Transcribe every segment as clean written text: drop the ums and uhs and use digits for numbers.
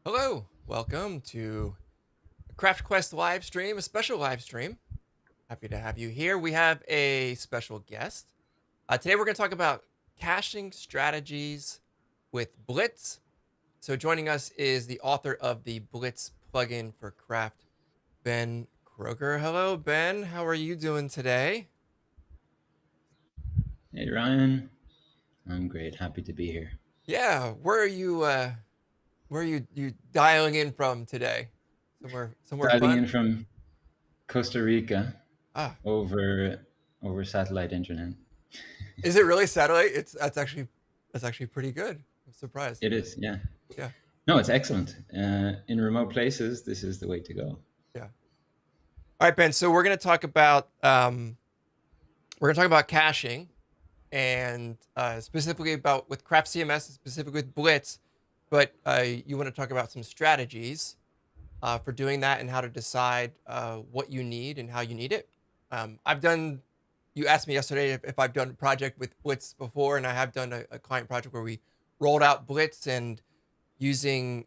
Hello, welcome to a Craft Quest live stream, a special live stream. Happy to have you here. We have a special guest. Today we're going to talk about caching strategies with Blitz. So joining us is the author of the Blitz plugin for Craft, Ben Croker. Hello, Ben. How are you doing today? Hey Ryan, I'm great. Happy to be here. Yeah, where are you? Where are you dialing in from today? Somewhere Dialing fun. in from Costa Rica Ah, over satellite internet. is it really satellite? That's actually pretty good. I'm surprised. It is, yeah. Yeah, No, it's excellent. In remote places, this is the way to go. yeah. All right, Ben. So we're gonna talk about caching and specifically about with Craft CMS, specifically with Blitz. But you want to talk about some strategies for doing that and how to decide what you need and how you need it. I've done. You asked me yesterday if I've done a project with Blitz before, and I have done a client project where we rolled out Blitz and using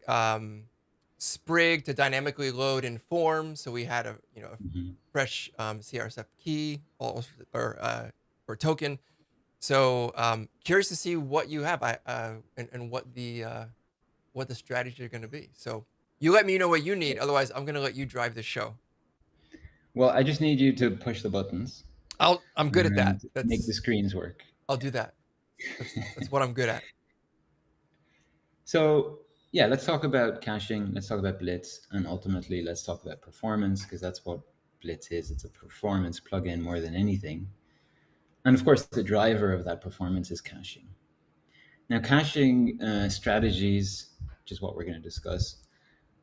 Sprig to dynamically load in forms. So we had a Mhm. fresh CRSF key or token. So curious to see what you have and what the strategy are going to be. So you let me know what you need. Otherwise, I'm going to let you drive the show. Well, I just need you to push the buttons I'm good at that. and make the screens work. I'll do that. That's what I'm good at. So, yeah, let's talk about caching. Let's talk about Blitz, and ultimately, let's talk about performance because that's what Blitz is. It's a performance plugin more than anything. And of course, the driver of that performance is caching. Now, caching strategies, which is what we're going to discuss,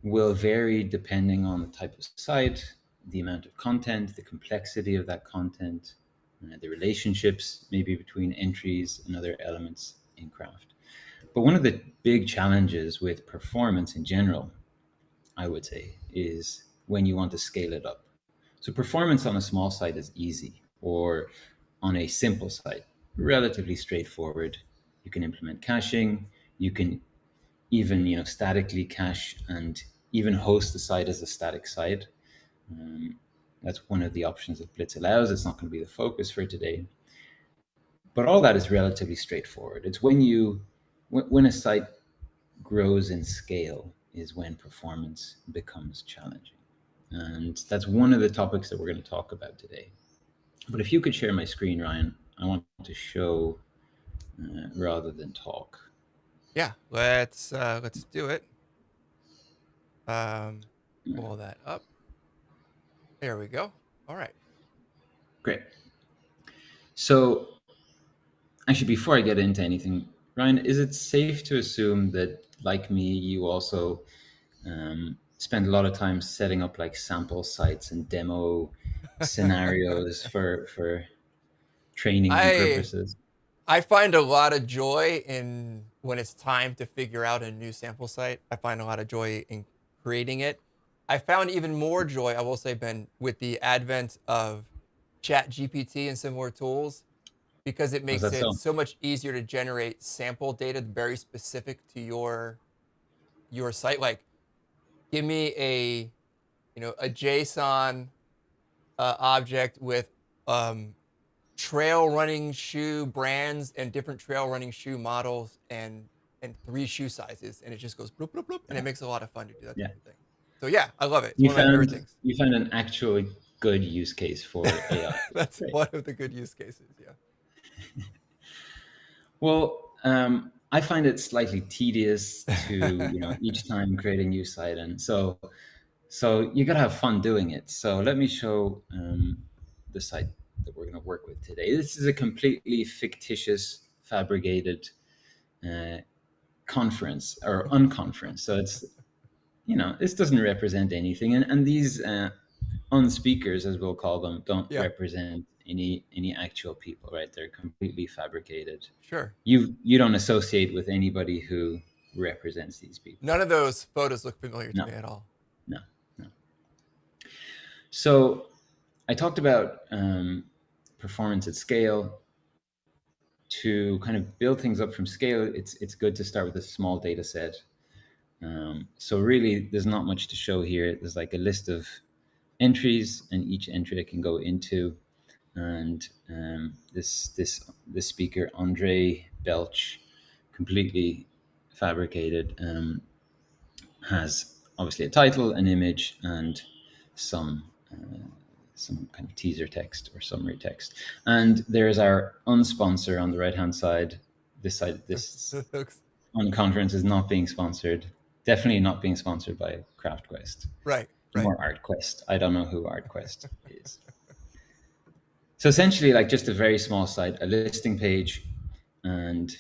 will vary depending on the type of site, the amount of content, the complexity of that content, the relationships maybe between entries and other elements in Craft. But one of the big challenges with performance in general, I would say, is when you want to scale it up. So performance on a small site is easy, or on a simple site, relatively straightforward. You can implement caching. You can even statically cache and even host the site as a static site. Um, that's one of the options that Blitz allows. It's not going to be the focus for today, but all that is relatively straightforward. It's when a site grows in scale is when performance becomes challenging. And that's one of the topics that we're going to talk about today. But if you could share my screen, Ryan, I want to show rather than talk. Yeah, let's do it. Um, pull that up. There we go. All right. Great. So, actually, before I get into anything, Ryan, is it safe to assume that, like me, you also spend a lot of time setting up like sample sites and demo scenarios for training I purposes? I find a lot of joy in when it's time to figure out a new sample site. I find a lot of joy in creating it. I found even more joy, I will say, Ben, with the advent of Chat GPT and similar tools because it Was makes that it so? so much easier to generate sample data very specific to your site. Like, give me a JSON object with um, trail running shoe brands and different trail running shoe models and three shoe sizes, and it just goes bloop bloop bloop, and it Yeah. makes it a lot of fun to do that Yeah. type of thing. So yeah, I love it. It's You one of my favorite found things. you found an actually good use case for AI. That's Great. one of the good use cases. Yeah. Well, I find it slightly tedious to each time create a new site, and so you gotta have fun doing it. So let me show the site that we're going to work with today. This is a completely fictitious, fabricated uh, conference or unconference. So it's this doesn't represent anything, and these unspeakers, as we'll call them, don't Yeah. represent any actual people, right? They're completely fabricated. Sure. You don't associate with anybody who represents these people. None of those photos look familiar to No, me at all. no, no. So I talked about performance at scale. To kind of build things up from scale, it's good to start with a small data set. So really, there's not much to show here. There's like a list of entries, and each entry I can go into. And this speaker, Andre Belch, completely fabricated, has obviously a title, an image, and some some kind of teaser text or summary text. And there's our unsponsor on the right hand side. This unconference is not being sponsored. Definitely not being sponsored by CraftQuest. Right. More ArtQuest. I don't know who ArtQuest is. So essentially, like just a very small site, a listing page, and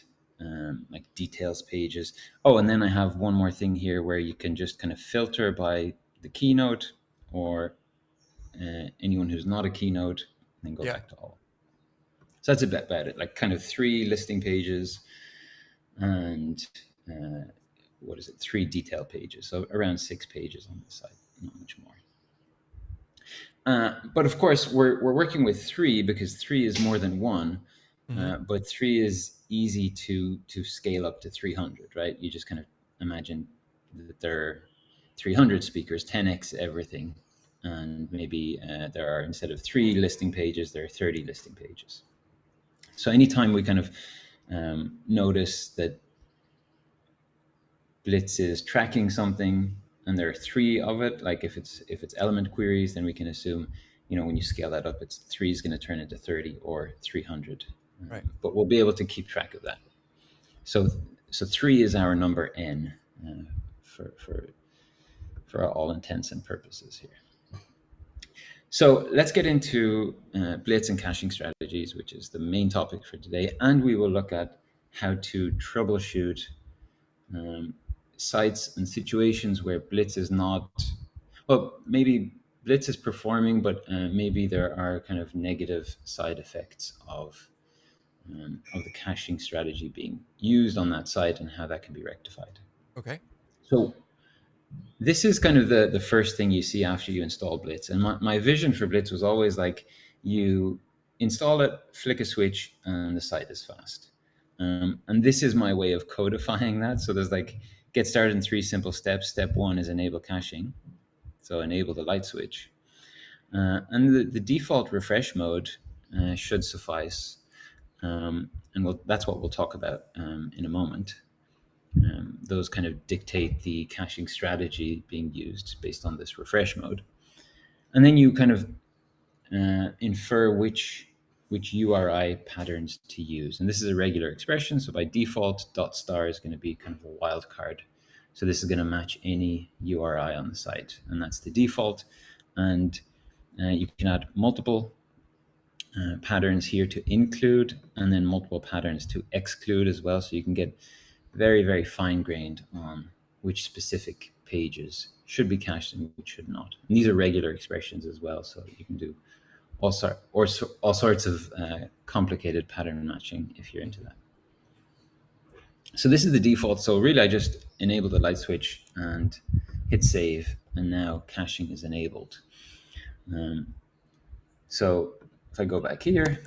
like details pages. Oh, and then I have one more thing here where you can just kind of filter by the keynote or anyone who's not a keynote, and then go back to all. So that's a bit about it. Like kind of 3 listing pages and 3 detail pages. So around 6 pages on the site, not much more. But of course, we're working with 3 because 3 is more than 1. But 3 is easy to scale up to 300, right? You just kind of imagine that there are 300 speakers, 10x everything, and maybe there are, instead of 3 listing pages, there are 30 listing pages. So anytime we kind of notice that Blitz is tracking something and there are 3 of it, like if it's element queries, then we can assume, when you scale that up, it's 3 is going to turn into 30 or 300. Right. But we'll be able to keep track of that. So 3 is our number n for all intents and purposes here. So let's get into Blitz and caching strategies, which is the main topic for today. And we will look at how to troubleshoot sites and situations where Blitz is not, well, maybe Blitz is performing, but maybe there are kind of negative side effects of the caching strategy being used on that site and how that can be rectified. Okay. So this is kind of the first thing you see after you install Blitz. And my vision for Blitz was always like, you install it, flick a switch, and the site is fast. And this is my way of codifying that. So there's like, get started in 3 simple steps. Step 1 is enable caching. So enable the light switch. And the default refresh mode should suffice. And that's what we'll talk about in a moment. Those kind of dictate the caching strategy being used based on this refresh mode. And then you kind of infer which URI patterns to use. And this is a regular expression. So by default, .star is going to be kind of a wildcard. So this is going to match any URI on the site. And that's the default. And you can add multiple patterns here to include, and then multiple patterns to exclude as well. So you can get very, very fine-grained on which specific pages should be cached and which should not. And these are regular expressions as well, so you can do all sorts of complicated pattern matching if you're into that. So this is the default. So really, I just enable the light switch and hit save, and now caching is enabled. So if I go back here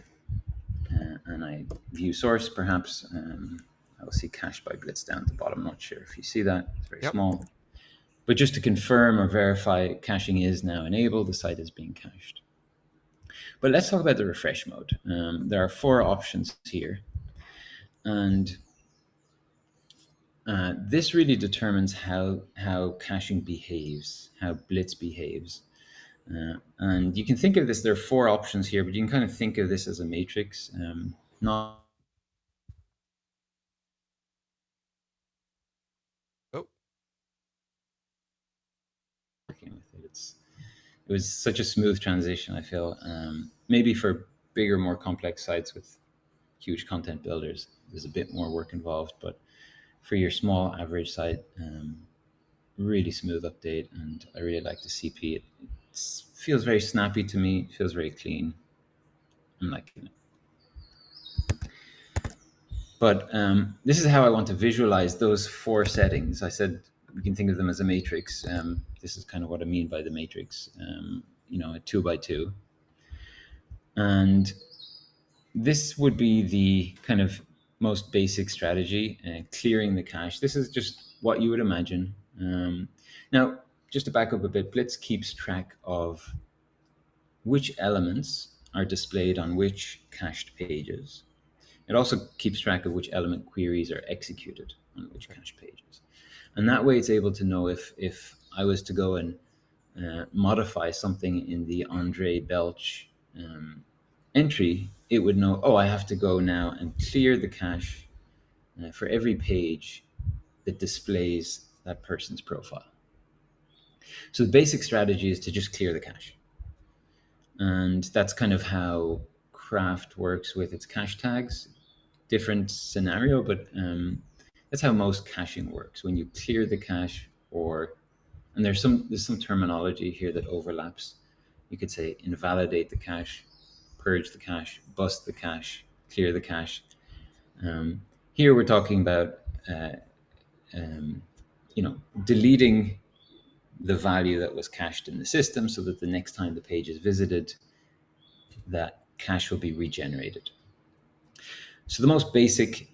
and I view source, perhaps I will see cache by Blitz down at the bottom. I'm not sure if you see that. It's very small. But just to confirm or verify, caching is now enabled. The site is being cached. But let's talk about the refresh mode. There are 4 options here. And this really determines how caching behaves, how Blitz behaves. And you can think of this, there are 4 options here, but you can kind of think of this as a matrix. Not working with it. It was such a smooth transition, I feel. Maybe for bigger, more complex sites with huge content builders, there's a bit more work involved, but for your small average site, really smooth update, and I really like the CP. It feels very snappy to me. It feels very clean. I'm liking it. But this is how I want to visualize those 4 settings. I said we can think of them as a matrix. This is kind of what I mean by the matrix, a 2x2. And this would be the kind of most basic strategy, clearing the cache. This is just what you would imagine. Now, just to back up a bit, Blitz keeps track of which elements are displayed on which cached pages. It also keeps track of which element queries are executed on which Okay. cached pages. And that way it's able to know if I was to go and modify something in the Andre Belch entry, it would know, oh, I have to go now and clear the cache for every page that displays that person's profile. So the basic strategy is to just clear the cache. And that's kind of how Craft works with its cache tags. Different scenario, but that's how most caching works. When you clear the cache, and there's some terminology here that overlaps. You could say invalidate the cache, purge the cache, bust the cache, clear the cache. Here we're talking about um, deleting the value that was cached in the system so that the next time the page is visited, that cache will be regenerated. So the most basic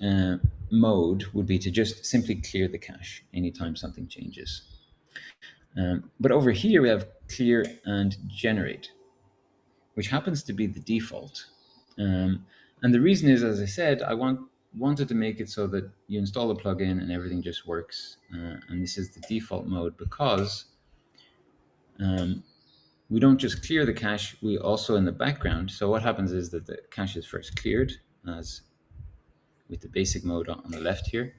mode would be to just simply clear the cache anytime something changes. But over here we have clear and generate, which happens to be the default. And the reason is, as I said, I wanted to make it so that you install a plugin and everything just works. And this is the default mode because we don't just clear the cache, we also in the background. So what happens is that the cache is first cleared, as with the basic mode on the left here.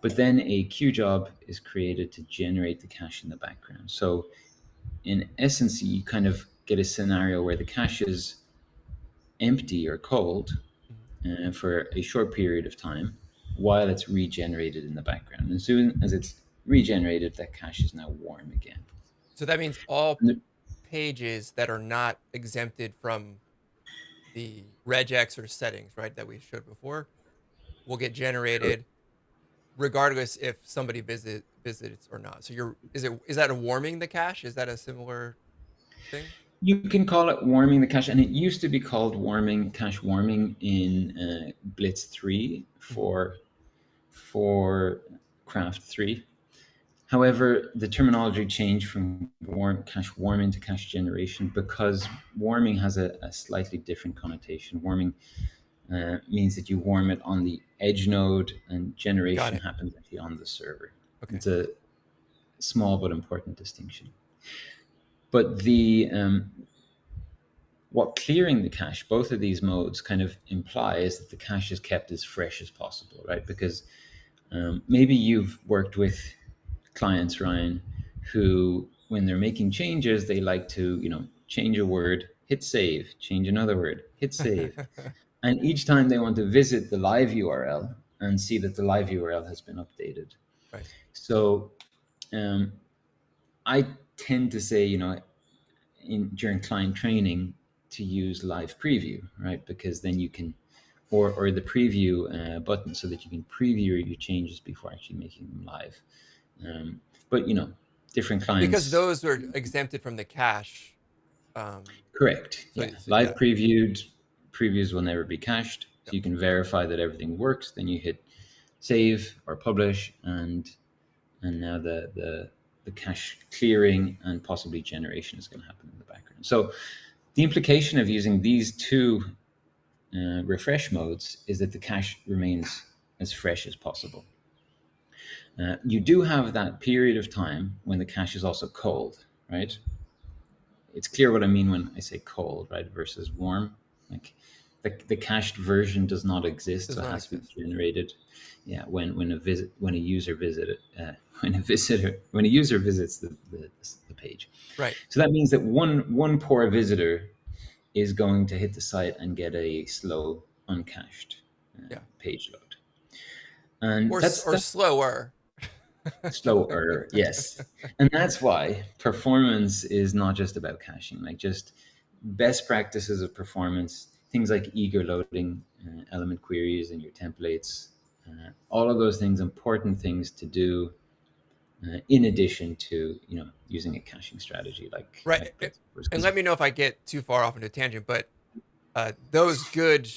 But then a queue job is created to generate the cache in the background. So in essence, you kind of get a scenario where the cache is empty or cold for a short period of time while it's regenerated in the background. And as soon as it's regenerated, that cache is now warm again. So that means all And pages that are not exempted from the regex or settings, right, that we showed before, will get generated regardless if somebody visits or not. So is that a warming the cache? Is that a similar thing? you can call it warming the cache, and it used to be called cache warming in Blitz 3 for Craft 3. However, the terminology changed from cache warming to cache generation because warming has a slightly different connotation. Warming means that you warm it on the edge node, and Got generation it. happens actually on the server. Okay. It's a small but important distinction. But the what clearing the cache, both of these modes kind of imply is that the cache is kept as fresh as possible, right? Because maybe you've worked with clients, Ryan, who when they're making changes, they like to, change a word, hit save, change another word, hit save. And each time they want to visit the live URL and see that the live URL has been updated. Right. So I tend to say, during client training to use live preview, right? Because then you can, or the preview button so that you can preview your changes before actually making them live. But different clients. Because those are exempted from the cache. Correct. So, Yeah. so Live previews will never be cached. So Yep. you can verify that everything works. Then you hit save or publish, and now the cache clearing and possibly generation is going to happen in the background. So the implication of using these two refresh modes is that the cache remains as fresh as possible. You do have that period of time when the cache is also cold, right? It's clear what I mean when I say cold, right, versus warm. Like the cached version does not exist, Does so it not has to be exist. generated. Yeah, when a user visits the page. Right. So that means that one poor visitor is going to hit the site and get a slow uncached Yeah. page load, and Or that's slower. slower. Yes, and that's why performance is not just about caching. Like just best practices of performance, things like eager loading, element queries in your templates, all of those things, important things to do. In addition to using a caching strategy Right. like Blitz. And let me know if I get too far off into a tangent, but those good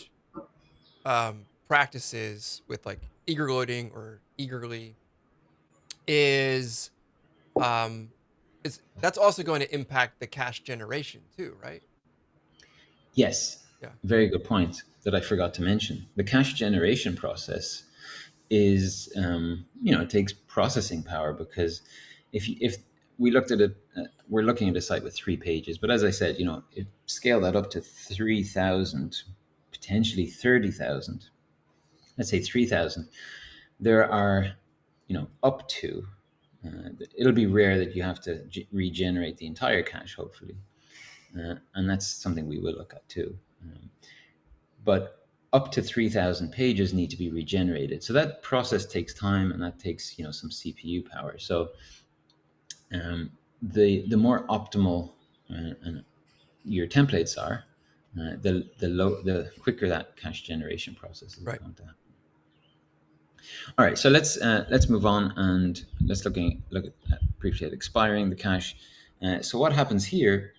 practices with like eager loading or eagerly is um, that's also going to impact the cache generation too, right? Yes, Yeah. very good point that I forgot to mention. The cache generation process is, it takes processing power, because if we looked at it, we're looking at a site with 3 pages, but as I said, if scale that up to 3,000, potentially 30,000, let's say 3,000, there are, up to, it'll be rare that you have to regenerate the entire cache, hopefully. And that's something we will look at too. But up to 3,000 pages need to be regenerated. So that process takes time, and that takes, some CPU power. So the more optimal your templates are, the quicker that cache generation process is Right. going to happen. All right, so let's move on, and let's look at briefly at expiring the cache. So what happens here?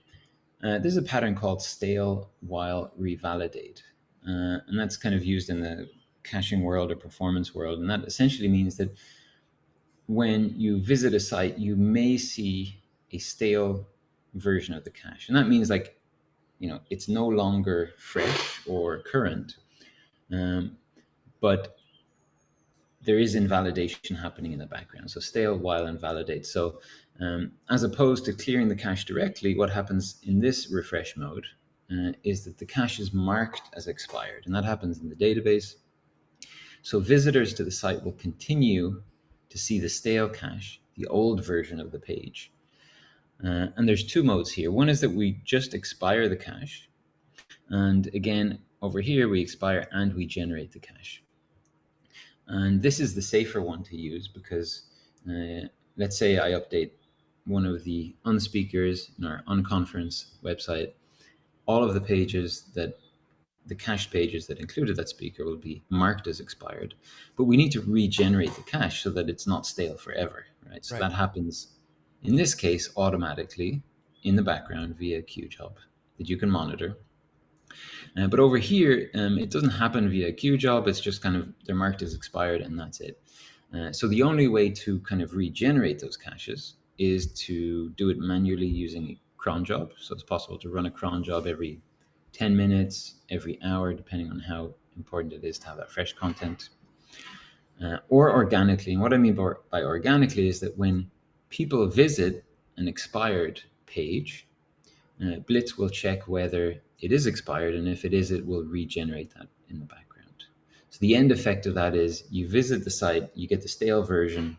There's a pattern called stale while revalidate, and that's kind of used in the caching world or performance world, and that essentially means that when you visit a site, you may see a stale version of the cache, and that means, like, it's no longer fresh or current, but there is invalidation happening in the background. So stale while invalidate. So as opposed to clearing the cache directly, what happens in this refresh mode is that the cache is marked as expired, and that happens in the database. So visitors to the site will continue to see the stale cache, the old version of the page. And there's two modes here. One is that we just expire the cache. And again, over here, we expire and we generate the cache. And this is the safer one to use, because let's say I update one of the unspeakers in our unconference website. All of the pages the cached pages that included that speaker will be marked as expired, but we need to regenerate the cache so that it's not stale forever, right? So Right. that happens in this case automatically in the background via QJob that you can monitor. But over here, it doesn't happen via QJob. It's just kind of, they're marked as expired, and that's it. So the only way to kind of regenerate those caches is to do it manually using a cron job. So it's possible to run a cron job every 10 minutes, every hour, depending on how important it is to have that fresh content. Or organically. And what I mean by organically is that when people visit an expired page, Blitz will check whether it is expired, and if it is, it will regenerate that in the background. So the end effect of that is you visit the site, you get the stale version,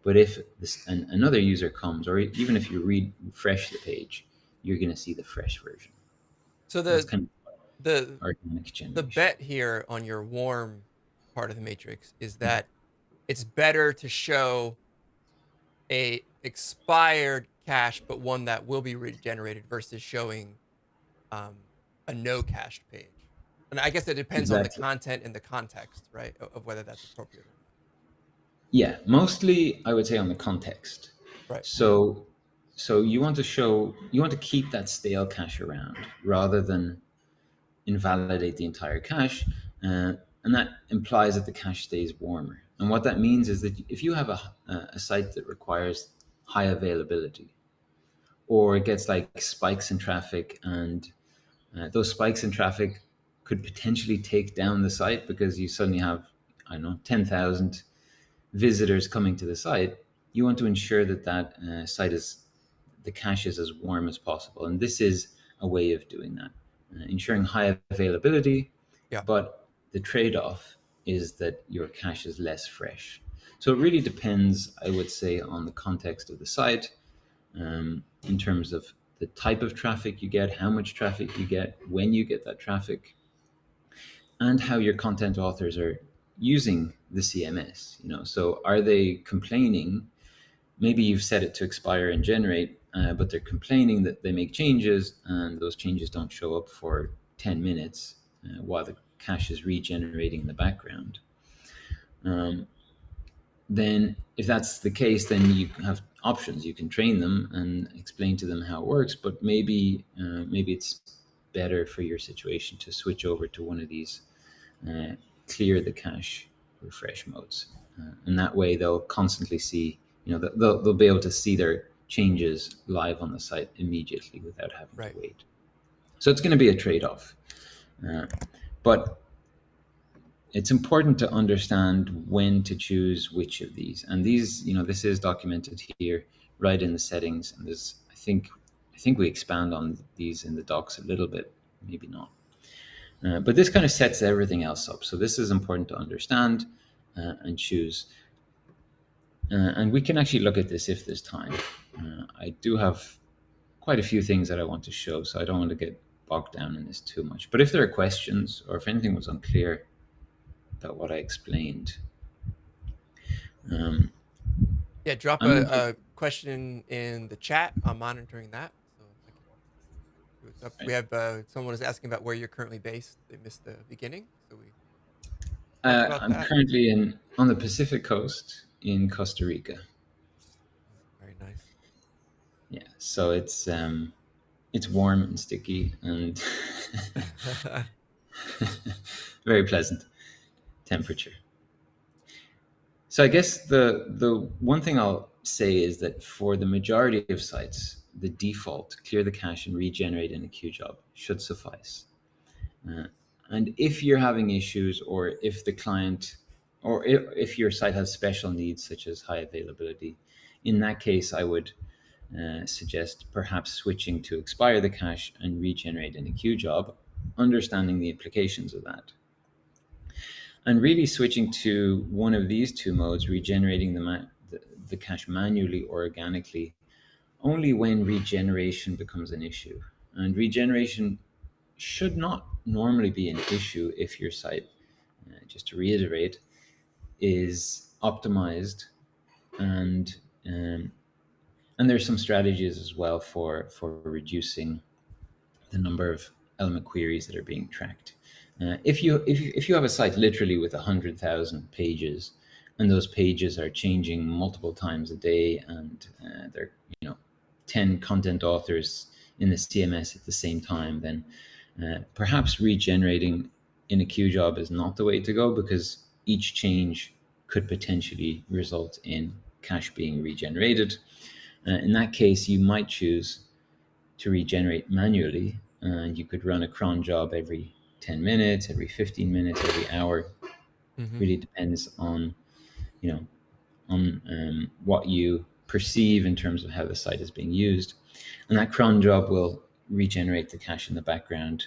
but if another user comes, or even if you refresh the page, you're going to see the fresh version. So That's kind of the organic generation. the bet here on your warm part of the matrix is that it's better to show a expired cache, but one that will be regenerated, versus showing um, a no cached page. And I guess it depends on the Exactly. content and the context, right, of whether that's appropriate or not. Yeah, mostly I would say on the context. Right. So you want to keep that stale cache around rather than invalidate the entire cache, and that implies that the cache stays warmer. And what that means is that if you have a site that requires high availability, or it gets like spikes in traffic, and those spikes in traffic could potentially take down the site because you suddenly have, I don't know, 10,000 visitors coming to the site, you want to ensure that site the cache is as warm as possible. And this is a way of doing that, ensuring high availability, Yeah. but the trade-off is that your cache is less fresh. So it really depends, I would say, on the context of the site, in terms of the type of traffic you get, how much traffic you get, when you get that traffic, and how your content authors are using the CMS. So are they complaining? Maybe you've set it to expire and generate, but they're complaining that they make changes and those changes don't show up for 10 minutes while the cache is regenerating in the background. Then if that's the case, then you have options. You can train them and explain to them how it works, but maybe it's better for your situation to switch over to one of these clear the cache refresh modes. And that way they'll constantly see they'll be able to see their changes live on the site immediately without having to Right. wait. So it's going to be a trade-off. But it's important to understand when to choose which of these. And these, this is documented here right in the settings. And there's, I think we expand on these in the docs a little bit, maybe not. But this kind of sets everything else up. So this is important to understand and choose. And we can actually look at this if there's time. I do have quite a few things that I want to show, so I don't want to get bogged down in this too much. But if there are questions or if anything was unclear about what I explained, Yeah, drop a question in the chat. I'm monitoring that. So I can see what's up. We have someone is asking about where you're currently based. They missed the beginning, so we talked about I'm that. currently on the Pacific coast in Costa Rica. Very nice. Yeah, so it's warm and sticky and very pleasant temperature. So I guess the one thing I'll say is that for the majority of sites, the default clear the cache and regenerate in a queue job should suffice. And if you're having issues, or if the client, or if your site has special needs such as high availability, in that case, I would suggest perhaps switching to expire the cache and regenerate in a queue job, understanding the implications of that. And really switching to one of these two modes, regenerating the cache manually or organically, only when regeneration becomes an issue. And regeneration should not normally be an issue if your site, just to reiterate, is optimized, and there's some strategies as well for reducing the number of element queries that are being tracked. If you have a site literally with 100,000 pages, and those pages are changing multiple times a day, and there are 10 content authors in the CMS at the same time, then perhaps regenerating in a queue job is not the way to go, because each change could potentially result in cache being regenerated. In that case, you might choose to regenerate manually, and you could run a cron job every 10 minutes, every 15 minutes, every hour. Mm-hmm. Really depends on what you perceive in terms of how the site is being used. And that cron job will regenerate the cache in the background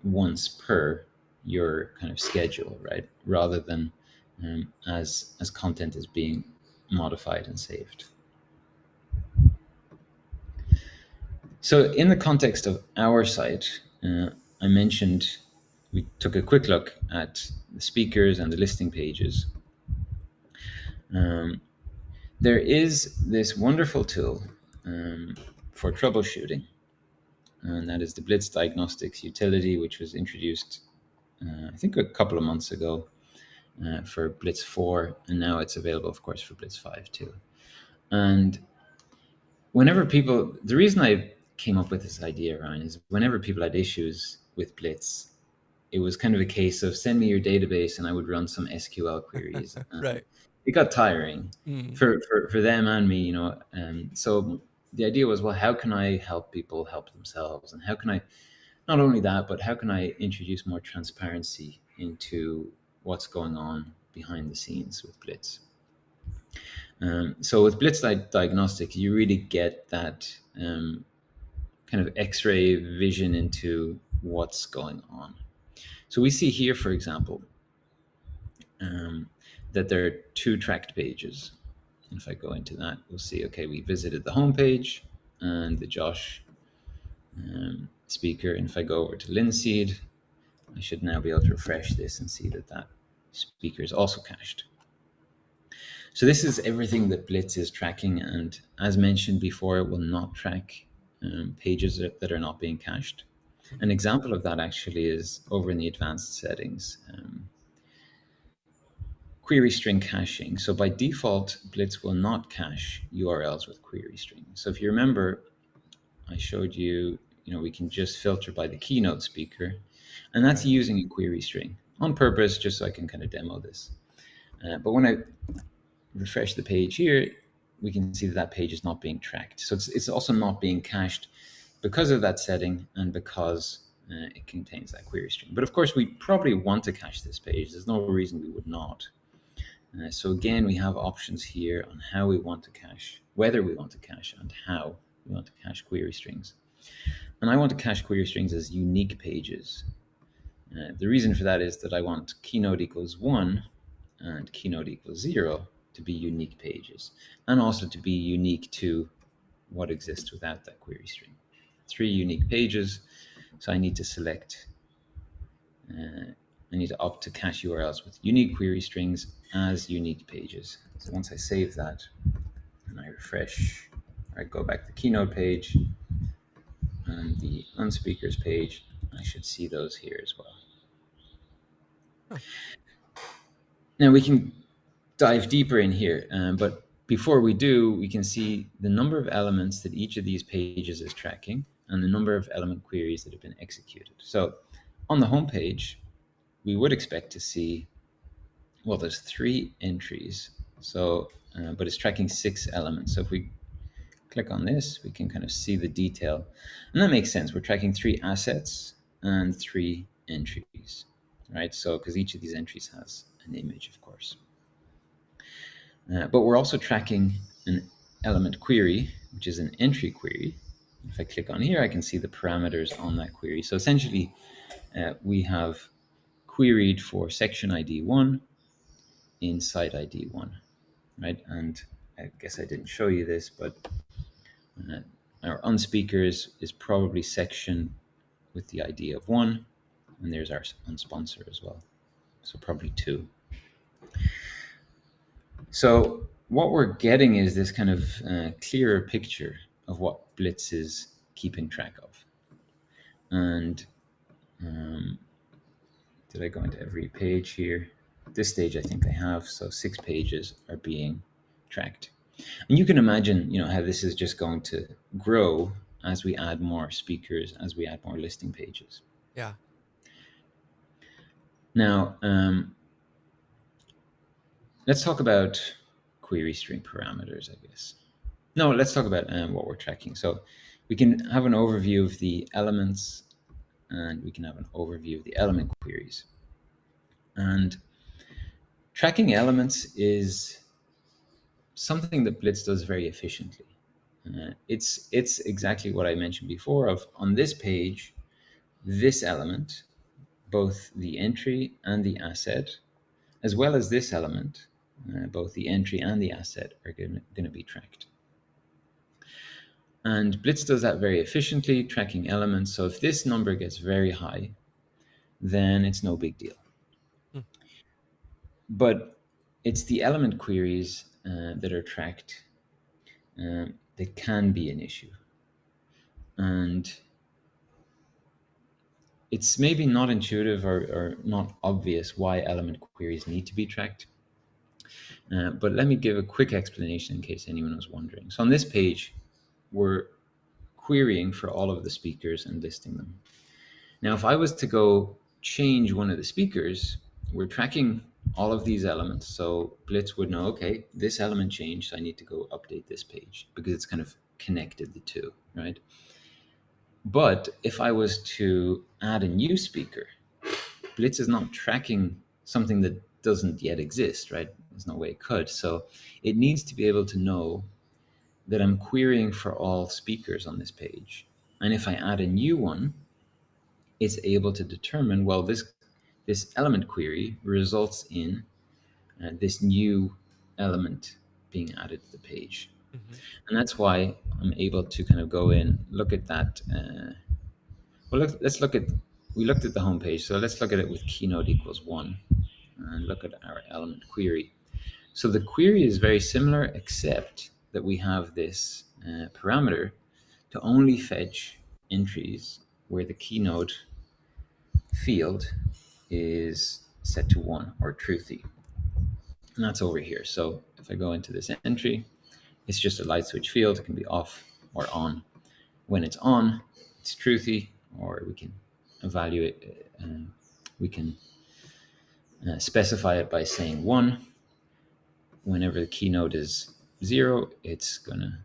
once per your kind of schedule, right? Rather than as content is being modified and saved. So in the context of our site, I mentioned we took a quick look at the speakers and the listing pages. There is this wonderful tool for troubleshooting, and that is the Blitz diagnostics utility, which was introduced, I think, a couple of months ago for Blitz 4, and now it's available, of course, for Blitz 5 too. And the reason I came up with this idea, Ryan, is whenever people had issues with Blitz, it was kind of a case of send me your database and I would run some SQL queries. Right. It got tiring for them and me, so the idea was, well, how can I help people help themselves? And how can I, not only that, but how can I introduce more transparency into what's going on behind the scenes with Blitz? So with Blitz Diagnostics, you really get that kind of X-ray vision into what's going on. So we see here, for example, that there are 2 tracked pages. And if I go into that, we'll see, okay, we visited the home page and the Josh speaker. And if I go over to Linseed, I should now be able to refresh this and see that that speaker is also cached. So this is everything that Blitz is tracking, and as mentioned before, it will not track pages that are not being cached. An example of that actually is over in the advanced settings, query string caching. So by default, Blitz will not cache URLs with query string. So if you remember, I showed you, we can just filter by the keynote speaker, and that's using a query string on purpose, just so I can kind of demo this. But when I refresh the page here, we can see that that page is not being tracked. So it's also not being cached because of that setting and because it contains that query string. But of course, we probably want to cache this page. There's no reason we would not. So again, we have options here on how we want to cache, whether we want to cache, and how we want to cache query strings. And I want to cache query strings as unique pages. The reason for that is that I want keynode equals 1 and keynode equals 0 to be unique pages, and also to be unique to what exists without that query string. 3 unique pages, so I need to select, I need to opt to cache URLs with unique query strings as unique pages. So once I save that and I refresh, or I go back to the keynode page and the unspeakers page, I should see those here as well. Huh. Now we can dive deeper in here, but before we do, we can see the number of elements that each of these pages is tracking and the number of element queries that have been executed. So on the home page, we would expect to see, well, there's 3 entries, so but it's tracking 6 elements. So if we click on this, we can kind of see the detail, and that makes sense. We're tracking 3 assets and 3 entries, right? So because each of these entries has an image, of course. But we're also tracking an element query, which is an entry query. If I click on here, I can see the parameters on that query. So essentially, we have queried for section ID 1 in site ID 1, right? And I guess I didn't show you this, but our unspeakers is probably section with the ID of 1, and there's our unsponsor as well, so probably 2. So what we're getting is this kind of clearer picture of what Blitz is keeping track of. And did I go into every page here? At this stage, I think I have. So 6 pages are being tracked. And you can imagine, how this is just going to grow as we add more speakers, as we add more listing pages. Yeah. Now, let's talk about query string parameters, I guess. No, let's talk about what we're tracking. So we can have an overview of the elements, and we can have an overview of the element queries. And tracking elements is something that Blitz does very efficiently. It's exactly what I mentioned before of, on this page, this element, both the entry and the asset, as well as this element, both the entry and the asset are going to be tracked. And Blitz does that very efficiently, tracking elements. So if this number gets very high, then it's no big deal. But it's the element queries that are tracked that can be an issue. And it's maybe not intuitive or not obvious why element queries need to be tracked. But let me give a quick explanation in case anyone was wondering. So on this page, we're querying for all of the speakers and listing them. Now, if I was to go change one of the speakers, we're tracking all of these elements. So Blitz would know, okay, this element changed, so I need to go update this page because it's kind of connected the two, right? But if I was to add a new speaker, Blitz is not tracking something that doesn't yet exist, right? There's no way it could. So it needs to be able to know that I'm querying for all speakers on this page. And if I add a new one, it's able to determine, well, this element query results in this new element being added to the page. Mm-hmm. And that's why I'm able to kind of go in, look at that. Let's look at, we looked at the home page, so let's look at it with keynode equals 1 and look at our element query. So the query is very similar, except that we have this parameter to only fetch entries where the keynode field is set to 1 or truthy. And that's over here. So if I go into this entry, it's just a light switch field. It can be off or on. When it's on, it's truthy, or we can evaluate, we can specify it by saying 1 whenever the keynode is 0, it's gonna,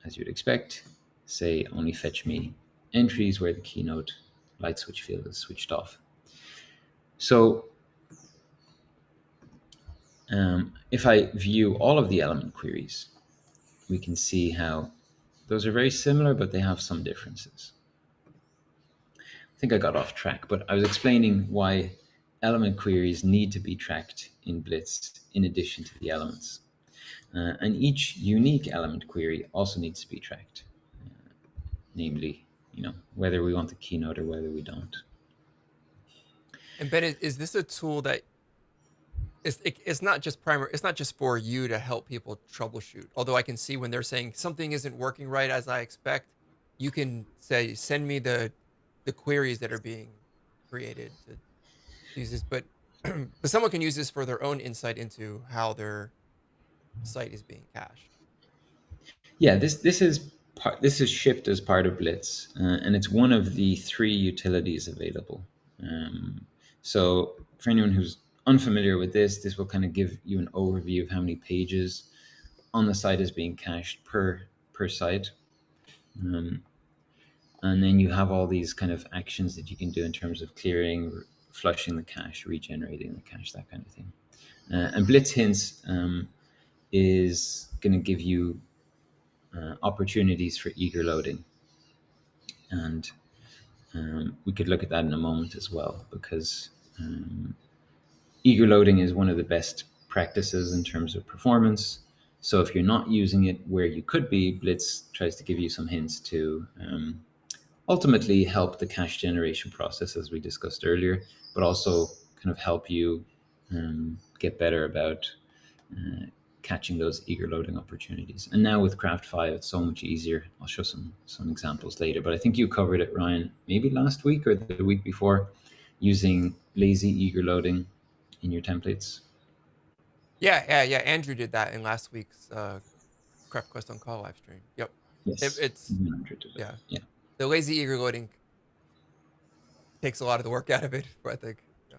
as you'd expect, say only fetch me entries where the keynote light switch field is switched off. So if I view all of the element queries, we can see how those are very similar, but they have some differences. I think I got off track, but I was explaining why element queries need to be tracked in Blitz in addition to the elements. And each unique element query also needs to be tracked, namely, whether we want the keynote or whether we don't. And Ben, is this a tool that it's not just primary, it's not just for you to help people troubleshoot. Although I can see when they're saying something isn't working right as I expect, you can say, send me the queries that are being created to use this. But but someone can use this for their own insight into how their site is being cached. Yeah, this is shipped as part of Blitz, and it's one of the 3 utilities available. So for anyone who's unfamiliar with this will kind of give you an overview of how many pages on the site is being cached per site. And then you have all these kind of actions that you can do in terms of clearing, flushing the cache, regenerating the cache, that kind of thing. And Blitz Hints is going to give you opportunities for eager loading. And we could look at that in a moment as well, because eager loading is one of the best practices in terms of performance. So if you're not using it where you could be, Blitz tries to give you some hints to ultimately help the cache generation process, as we discussed earlier, but also kind of help you get better about catching those eager loading opportunities. And now with Craft 5, it's so much easier. I'll show some examples later, but I think you covered it, Ryan, maybe last week or the week before, using lazy eager loading in your templates. Yeah. Andrew did that in last week's Craft Quest on Call live stream. Yep. Yes. It's yeah. The lazy eager loading takes a lot of the work out of it, I think. Yeah.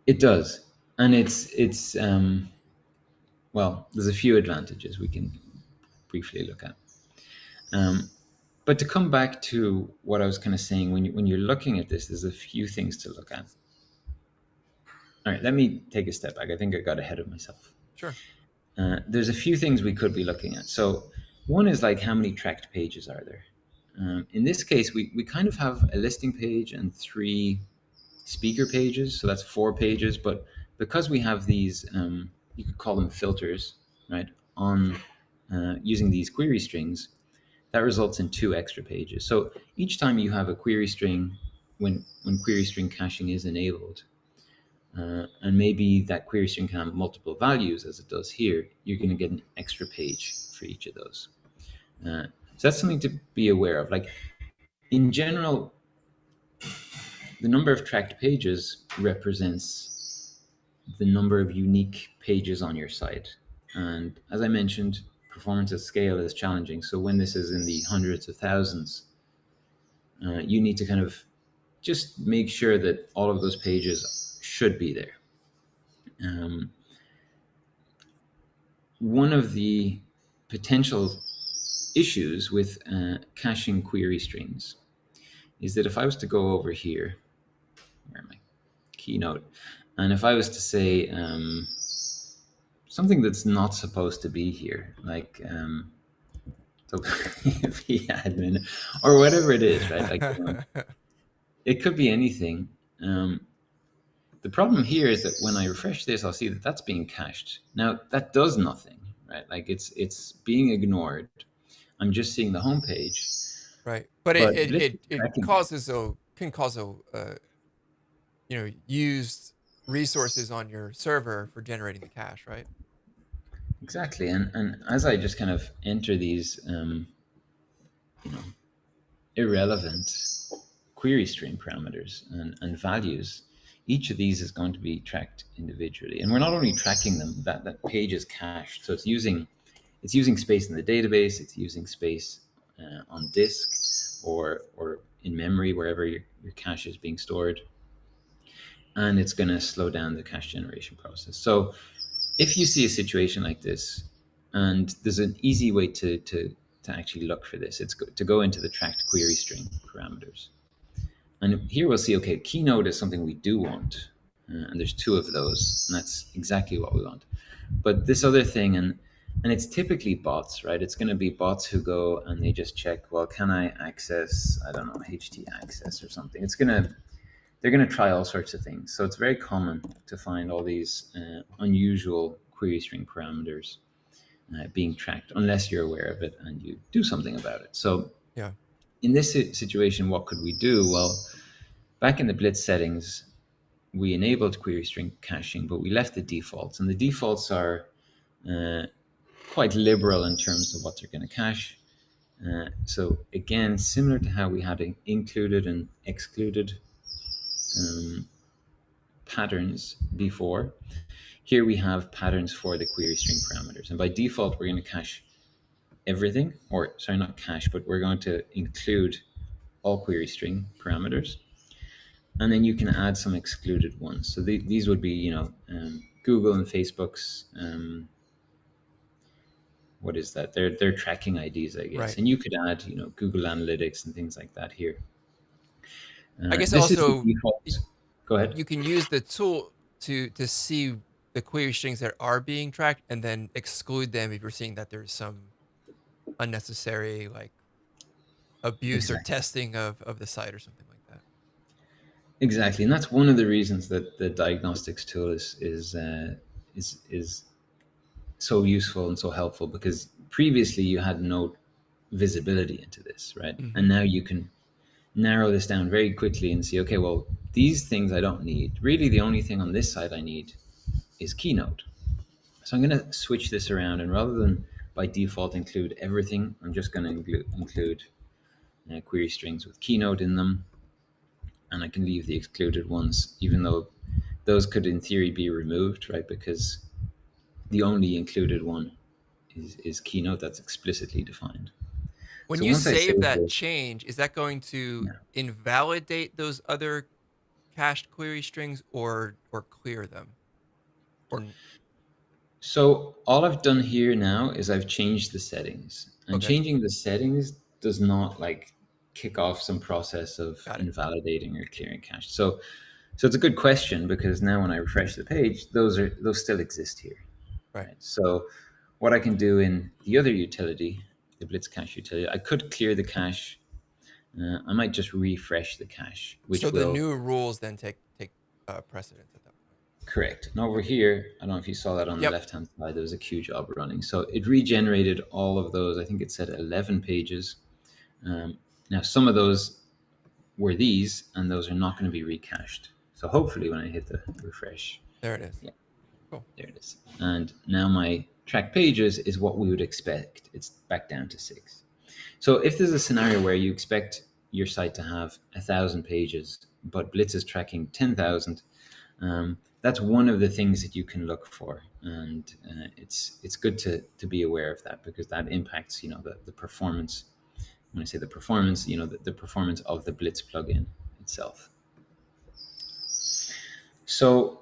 It does. And it's well, there's a few advantages we can briefly look at. But to come back to what I was kind of saying, when you're looking at this, there's a few things to look at. All right, let me take a step back. I think I got ahead of myself. Sure. There's a few things we could be looking at. So one is like, how many tracked pages are there? In this case, we kind of have a listing page and 3 speaker pages. So that's 4 pages. But because we have these, you could call them filters, right, on using these query strings, that results in 2 extra pages. So each time you have a query string, when query string caching is enabled, and maybe that query string can have multiple values, as it does here, you're going to get an extra page for each of those. So that's something to be aware of. Like, in general, the number of tracked pages represents the number of unique pages on your site. And as I mentioned, performance at scale is challenging. So when this is in the hundreds of thousands, you need to kind of just make sure that all of those pages should be there. One of the potential issues with caching query strings is that if I was to go over here, where am I? Keynote, and if I was to say something that's not supposed to be here, like admin or whatever it is, right? Like it could be anything. The problem here is that when I refresh this, I'll see that that's being cached. Now that does nothing, right? Like it's being ignored. I'm just seeing the home page. Right, but it can cause used resources on your server for generating the cache, right? Exactly, and as I just kind of enter these, irrelevant query string parameters and values, each of these is going to be tracked individually. And we're not only tracking them, that page is cached. So it's using space in the database, it's using space on disk or in memory, wherever your cache is being stored. And it's going to slow down the cache generation process. So if you see a situation like this, And there's an easy way to actually look for this. It's to go into the tracked query string parameters. And here we'll see, okay, keynote is something we do want. And there's two of those, and that's exactly what we want. But this other thing, and it's typically bots, right? It's going to be bots who go and they just check, well, can I access, I don't know, HT access or something. They're going to try all sorts of things. So it's very common to find all these unusual query string parameters being tracked, unless you're aware of it and you do something about it. So Yeah. in this situation, what could we do? Well, back in the Blitz settings, we enabled query string caching, but we left the defaults, and the defaults are quite liberal in terms of what they're going to cache. So again, similar to how we had included and excluded patterns before, here we have patterns for the query string parameters. And by default, we're going to cache everything, or sorry, not cache, but we're going to include all query string parameters. And then you can add some excluded ones. So these would be, Google and Facebook's, what is that? Their tracking IDs, I guess. Right. And you could add, Google Analytics and things like that here. I guess This is the also default. Go ahead. you can use the tool to see the query strings that are being tracked and then exclude them if you're seeing that there's some unnecessary like abuse or Exactly. testing of the site or something like that. Exactly, and that's one of the reasons that the diagnostics tool is so useful and so helpful, because previously you had no visibility into this, right? And Mm-hmm. now you can narrow this down very quickly and see, okay, well, these things I don't need. Really, the only thing on this side I need is Keynote. So I'm going to switch this around, and rather than by default include everything, I'm just going to include query strings with Keynote in them, and I can leave the excluded ones, even though those could in theory be removed, right? Because the only included one is Keynote, that's explicitly defined. When So you once I save save that this, change, is that going to yeah. invalidate those other cached query strings or clear them? Or So all I've done here now is I've changed the settings, and okay, changing the settings does not like kick off some process of got it. invalidating or clearing cache. So it's a good question, because now when I refresh the page, those still exist here, Right. right? So what I can do in the other utility, the Blitz cache utility, I could clear the cache. I might just refresh the cache, So which the will new rules then take precedence at that point. correct. And over here, I don't know if you saw that on the Yep. left-hand side, there was a queue job running. So it regenerated all of those. I think it said 11 pages. Now, some of those were these, and those are not going to be recached. So hopefully when I hit the refresh, There it is. yeah, Cool. there it is. And now my track pages is what we would expect. It's back down to 6. So if there's a scenario where you expect your site to have 1,000 pages, but Blitz is tracking 10,000, that's one of the things that you can look for, and it's good to be aware of that, because that impacts the performance. When I say the performance, the performance of the Blitz plugin itself. So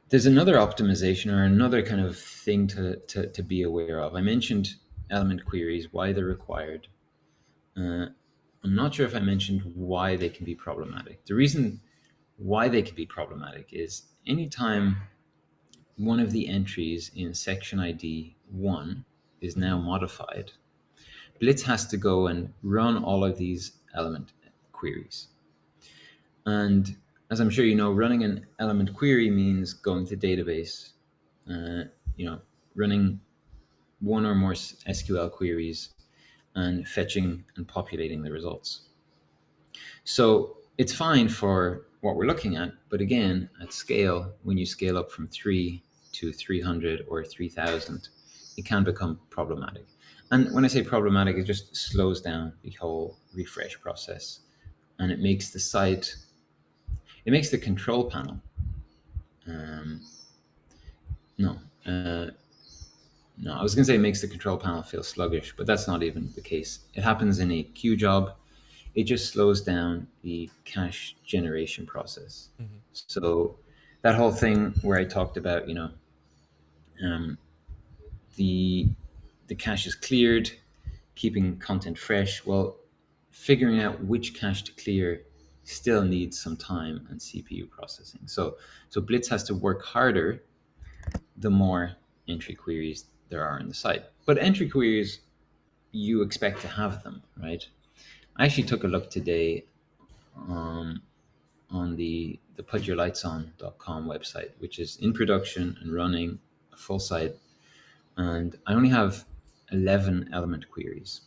there's another optimization, or another kind of thing to be aware of. I mentioned element queries, why they're required. I'm not sure if I mentioned why they can be problematic. The reason why they can be problematic is anytime one of the entries in section ID 1 is now Mm-hmm. modified, Blitz has to go and run all of these element queries. And as I'm sure you know, running an element query means going to database, uh, running one or more SQL queries and fetching and populating the results. So it's fine for what we're looking at, but again, at scale, when you scale up from 3 to 300 or 3,000, it can become problematic. And when I say problematic, it just slows down the whole refresh process, and it makes the site, it makes the control panel. Um, no, no, I was going to say it makes the control panel feel sluggish, but that's not even the case. It happens in a queue job. It just slows down the cache generation process. Mm-hmm. So that whole thing where I talked about, Um, the cache is cleared, keeping content fresh. Well, figuring out which cache to clear still needs some time and CPU processing. So Blitz has to work harder the more entry queries there are on the site. But entry queries, you expect to have them, right? I actually took a look today on the putyourlightson.com website, which is in production and running a full site, and I only have 11 element queries.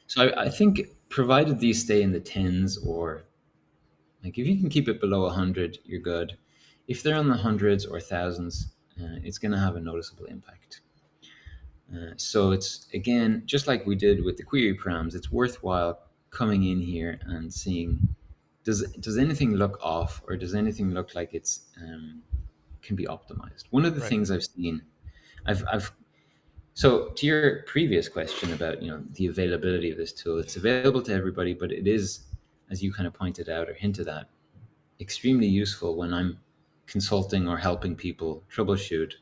So I think provided these stay in the tens, or like if you can keep it below 100, you're good. If they're in the hundreds or thousands, it's going to have a noticeable impact. So it's, again, just like we did with the query params, it's worthwhile coming in here and seeing, does anything look off, or does anything look like it's can be optimized? One of the Right. things I've seen, I've so to your previous question about the availability of this tool, it's available to everybody, but it is, as you kind of pointed out or hinted at, extremely useful when I'm consulting or helping people troubleshoot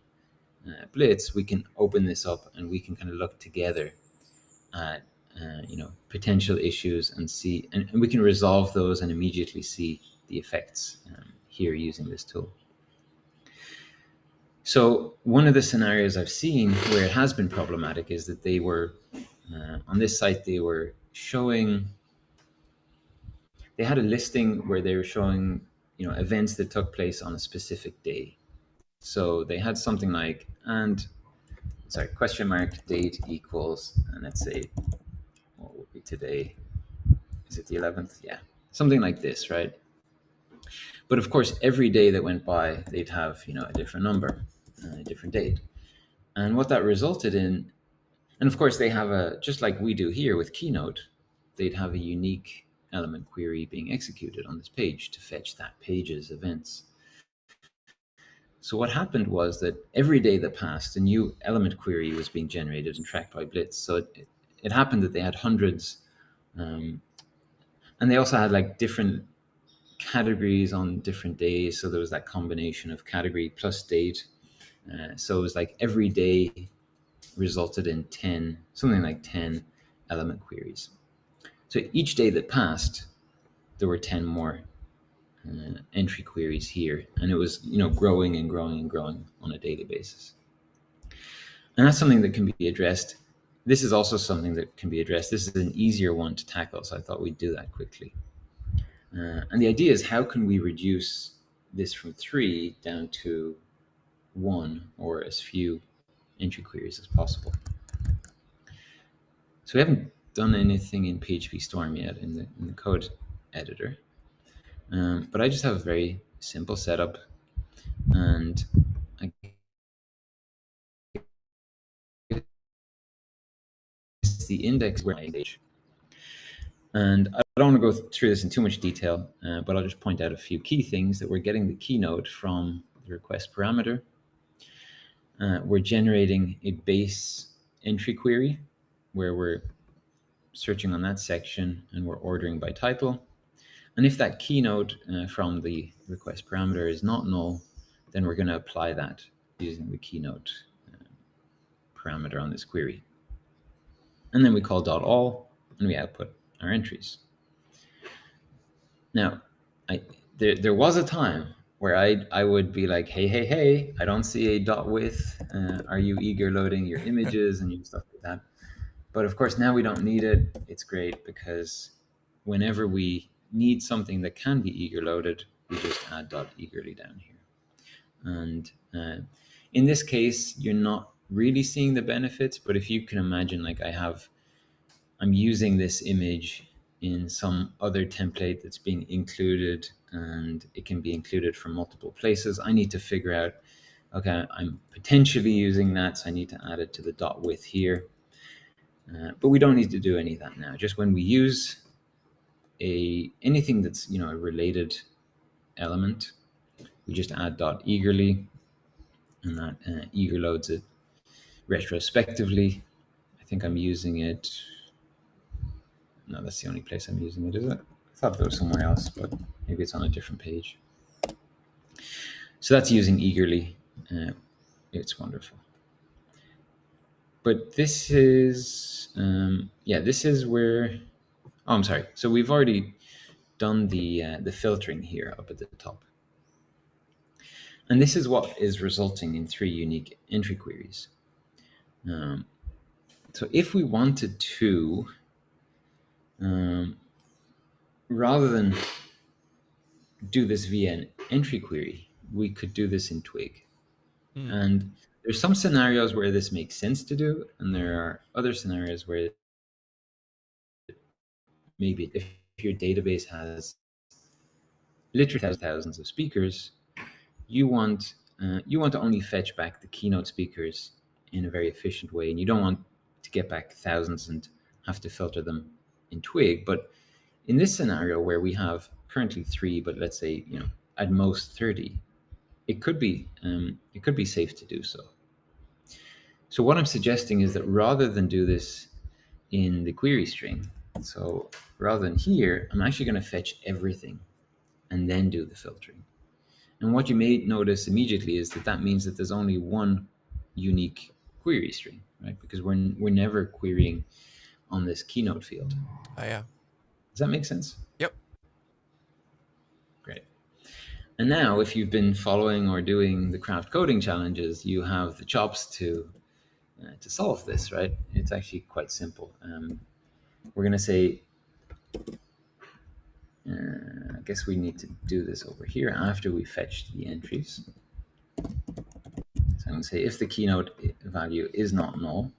Blitz. We can open this up and we can kind of look together at potential issues and see, and we can resolve those and immediately see the effects here using this tool. So one of the scenarios I've seen where it has been problematic is that they were on this site, they were showing, they had a listing where they were showing events that took place on a specific day. So they had something like, question mark date equals, and let's say, what would be today? Is it the 11th? Yeah, something like this, right? But of course, every day that went by, they'd have a different number, a different date, and what that resulted in. And of course, they have just like we do here with Keynote, they'd have a unique element query being executed on this page to fetch that page's events. So what happened was that every day that passed, a new element query was being generated and tracked by Blitz. So it happened that they had hundreds, and they also had like different categories on different days. So there was that combination of category plus date. So it was like every day resulted in 10, something like 10 element queries. So each day that passed, there were 10 more entry queries here, and it was growing and growing and growing on a daily basis. And that's something that can be addressed. This is also something that can be addressed. This is an easier one to tackle, so I thought we'd do that quickly. And the idea is, how can we reduce this from 3 down to 1, or as few entry queries as possible? So we haven't done anything in PHP Storm yet in the code editor, but I just have a very simple setup, and I guess the index where I page. And I don't want to go through this in too much detail, but I'll just point out a few key things. That we're getting the keynote from the request parameter. We're generating a base entry query where we're searching on that section and we're ordering by title. And if that keynote from the request parameter is not null, then we're going to apply that using the keynote parameter on this query. And then we call .all and we output our entries. Now, there was a time where I would be like, hey, I don't see a dot with. Are you eager loading your images and stuff like that? But of course, now we don't need it. It's great because whenever we need something that can be eager loaded, we just add dot eagerly down here. And in this case, you're not really seeing the benefits, but if you can imagine, like I'm using this image in some other template that's being included, and it can be included from multiple places. I need to figure out, okay, I'm potentially using that, so I need to add it to the dot with here. But we don't need to do any of that now. Just when we use anything that's a related element, we just add dot eagerly, and that eager loads it retrospectively. I think I'm using it. No, that's the only place I'm using it, is it? I thought there was somewhere else, but maybe it's on a different page. So that's using eagerly. It's wonderful. But this is, this is where. Oh, I'm sorry. So we've already done the filtering here up at the top, and this is what is resulting in 3 unique entry queries. So if we wanted to, rather than do this via an entry query, we could do this in Twig. And there's some scenarios where this makes sense to do, and there are other scenarios where maybe if your database has literally thousands of speakers, you want to only fetch back the keynote speakers in a very efficient way, and you don't want to get back thousands and have to filter them in Twig. But in this scenario where we have currently 3, but let's say at most 30, it could be safe to do so. So what I'm suggesting is that rather than do this in the query string, so rather than here, I'm actually going to fetch everything and then do the filtering. And what you may notice immediately is that means that there's only one unique query string, right? Because we're never querying on this keynote field. Oh, yeah. Does that make sense? Yep. Great. And now, if you've been following or doing the craft coding challenges, you have the chops to solve this, right? It's actually quite simple. We're going to say, I guess we need to do this over here after we fetched the entries. So I'm going to say if the keynote value is not null,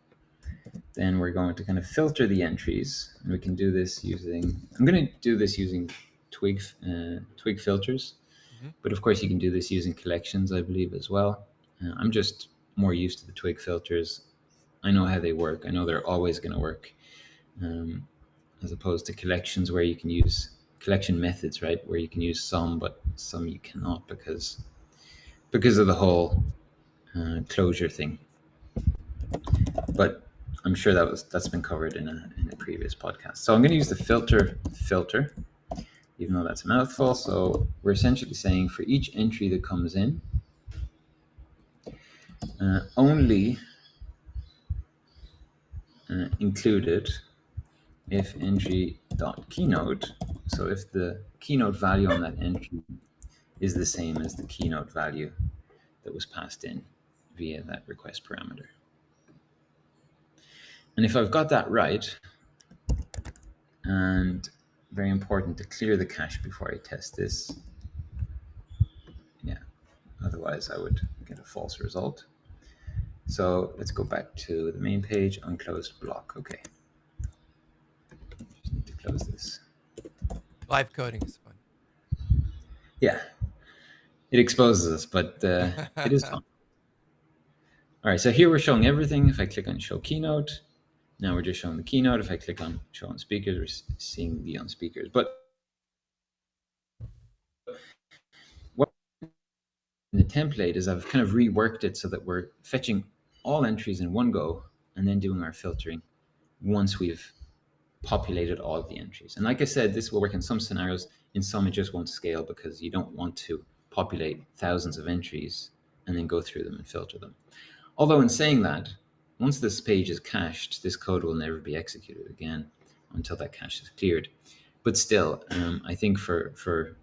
then we're going to kind of filter the entries, and we can do this using, I'm going to do this using Twig filters, but of course you can do this using collections, I believe, as well. I'm just more used to the Twig filters. I know how they work. I know they're always going to work, as opposed to collections where you can use collection methods, right? Where you can use some, but some you cannot because of the whole closure thing. But I'm sure that's been covered in a previous podcast. So I'm going to use the filter, even though that's a mouthful. So we're essentially saying for each entry that comes in, only included if entry.keynote. So if the keynote value on that entry is the same as the keynote value that was passed in via that request parameter. And if I've got that right, and very important to clear the cache before I test this. Yeah, otherwise I would get a false result. So let's go back to the main page, unclosed block. Okay. Just need to close this. Live coding is fun. Yeah. It exposes us, but it is fun. All right, so here we're showing everything. If I click on show keynote, now we're just showing the keynote. If I click on show on speakers, we're seeing the on speakers. But what in the template is I've kind of reworked it so that we're fetching all entries in one go and then doing our filtering once we've populated all of the entries. And like I said, this will work in some scenarios. In some, it just won't scale because you don't want to populate thousands of entries and then go through them and filter them. Although in saying that, once this page is cached, this code will never be executed again until that cache is cleared. But still, I think for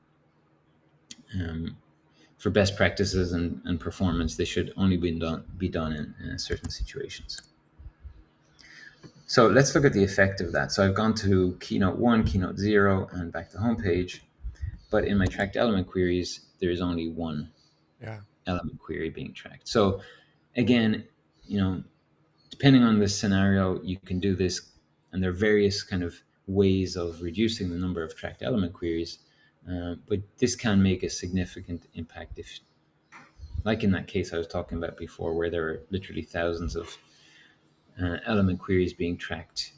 best practices and performance, they should only be done in certain situations. So let's look at the effect of that. So I've gone to Keynote 1, Keynote 0, and back to homepage. But in my tracked element queries, there is only one element query being tracked. So again, depending on the scenario, you can do this, and there are various kind of ways of reducing the number of tracked element queries. But this can make a significant impact if, like in that case I was talking about before, where there are literally thousands of element queries being tracked.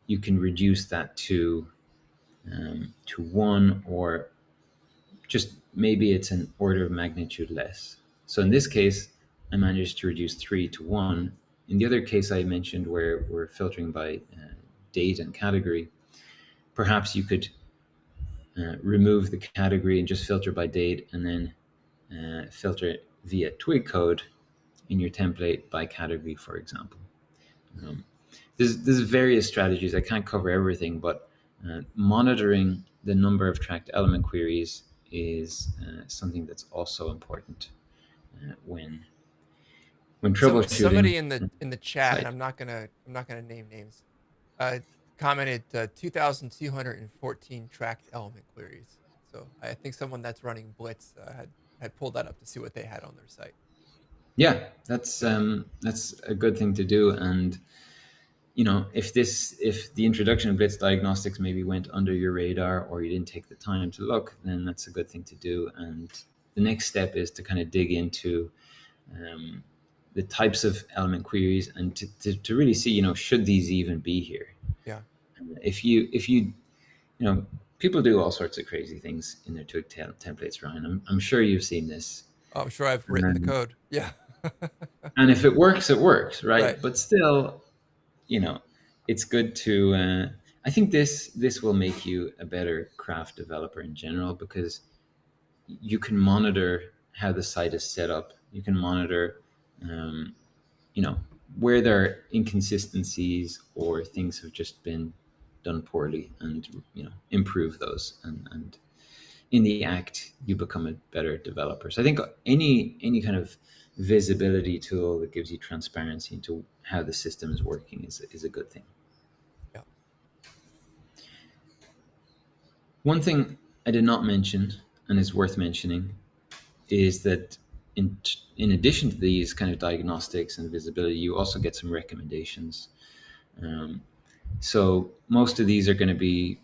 You can reduce that to one, or just maybe it's an order of magnitude less. So in this case, I managed to reduce 3 to 1. In the other case I mentioned, where we're filtering by date and category, perhaps you could remove the category and just filter by date, and then filter via twig code in your template by category, for example. There's various strategies. I can't cover everything, but monitoring the number of tracked element queries is something that's also important when troubleshooting Somebody in the chat, and site. I'm not gonna name names, uh, commented 2,214 tracked element queries. So I think someone that's running Blitz had pulled that up to see what they had on their site. Yeah, that's a good thing to do. And if the introduction of Blitz diagnostics maybe went under your radar, or you didn't take the time to look, then that's a good thing to do. And the next step is to kind of dig into the types of element queries, and to really see, should these even be here? Yeah. If you people do all sorts of crazy things in their twig templates, Ryan. I'm sure you've seen this. Oh, I'm sure I've written the And, code. Yeah. and if it works, it works, Right. right? But still, you know, it's good to. I think this will make you a better craft developer in general, because you can monitor how the site is set up. You can monitor, um, where there are inconsistencies or things have just been done poorly, and improve those. And in the act, you become a better developer. So I think any kind of visibility tool that gives you transparency into how the system is working is a good thing. Yeah. One thing I did not mention, and is worth mentioning, is that in addition to these kind of diagnostics and visibility, you also get some recommendations. So most of these are going to be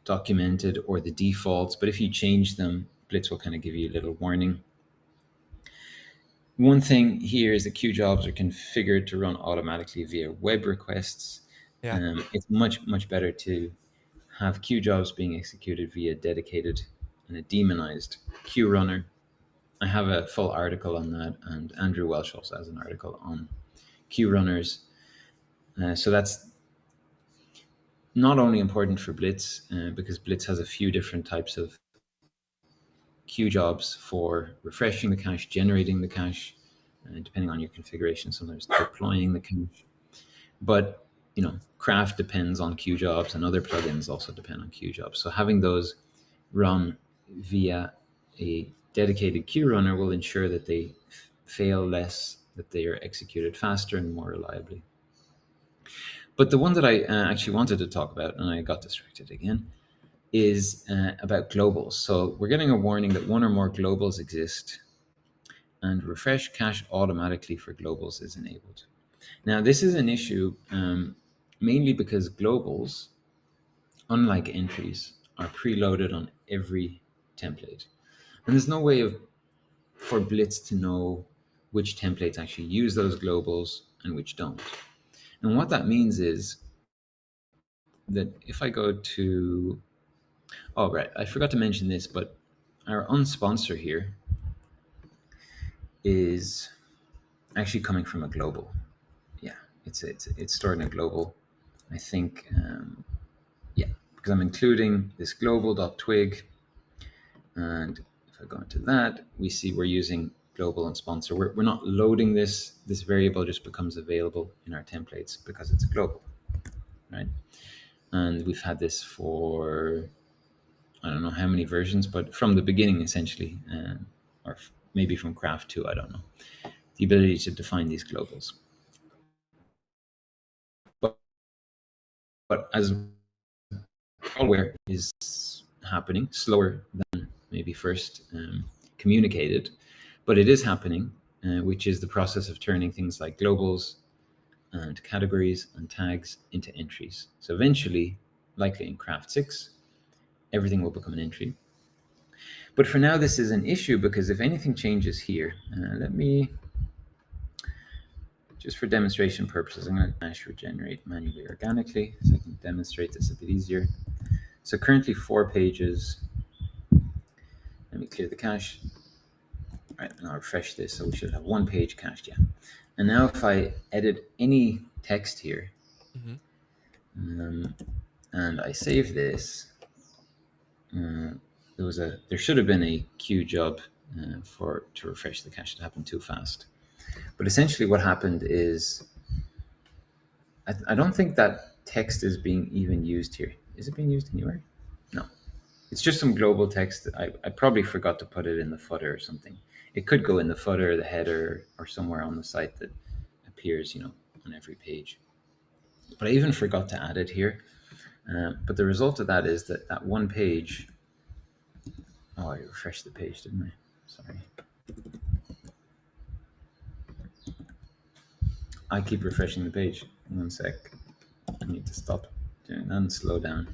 documented, or the defaults, but if you change them, Blitz will kind of give you a little warning. One thing here is that queue jobs are configured to run automatically via web requests. Yeah. It's much better to have queue jobs being executed via dedicated and a demonized queue runner. I have a full article on that, and Andrew Welsh also has an article on queue runners. So that's not only important for Blitz, because Blitz has a few different types of queue jobs for refreshing the cache, generating the cache, depending on your configuration, sometimes deploying the cache. But Craft depends on queue jobs, and other plugins also depend on queue jobs. So having those run via a dedicated queue runner will ensure that they fail less, that they are executed faster and more reliably. But the one that I actually wanted to talk about, and I got distracted again, is about globals. So we're getting a warning that one or more globals exist, and refresh cache automatically for globals is enabled. Now, this is an issue mainly because globals, unlike entries, are preloaded on every template. And there's no way for Blitz to know which templates actually use those globals and which don't. And what that means is that if I go to, oh, right, I forgot to mention this, but our unsponsor here is actually coming from a global. Yeah, it's stored in a global. I think, yeah, because I'm including this global.twig, and if I go into that, we see we're using global and sponsor. We're not loading this. This variable just becomes available in our templates because it's global, right? And we've had this for, I don't know how many versions, but from the beginning, essentially, or maybe from Craft 2, I don't know, the ability to define these globals. But as all aware, is happening slower than maybe first communicated, but it is happening, which is the process of turning things like globals and categories and tags into entries. So eventually, likely in Craft 6, everything will become an entry. But for now, this is an issue, because if anything changes here, let me, just for demonstration purposes, I'm going to dash regenerate manually organically so I can demonstrate this a bit easier. So currently 4 pages. Let me clear the cache. All right, and I'll refresh this, so we should have 1 page cached, yeah. And now if I edit any text here, and I save this, there should have been a queue job to refresh the cache. It happened too fast. But essentially what happened is, I don't think that text is being even used here. Is it being used anywhere? No. It's just some global text. I probably forgot to put it in the footer or something. It could go in the footer, the header, or somewhere on the site that appears, on every page. But I even forgot to add it here. But the result of that is that one page. Oh, I refreshed the page, didn't I? Sorry. I keep refreshing the page. 1 sec. I need to stop doing that and slow down.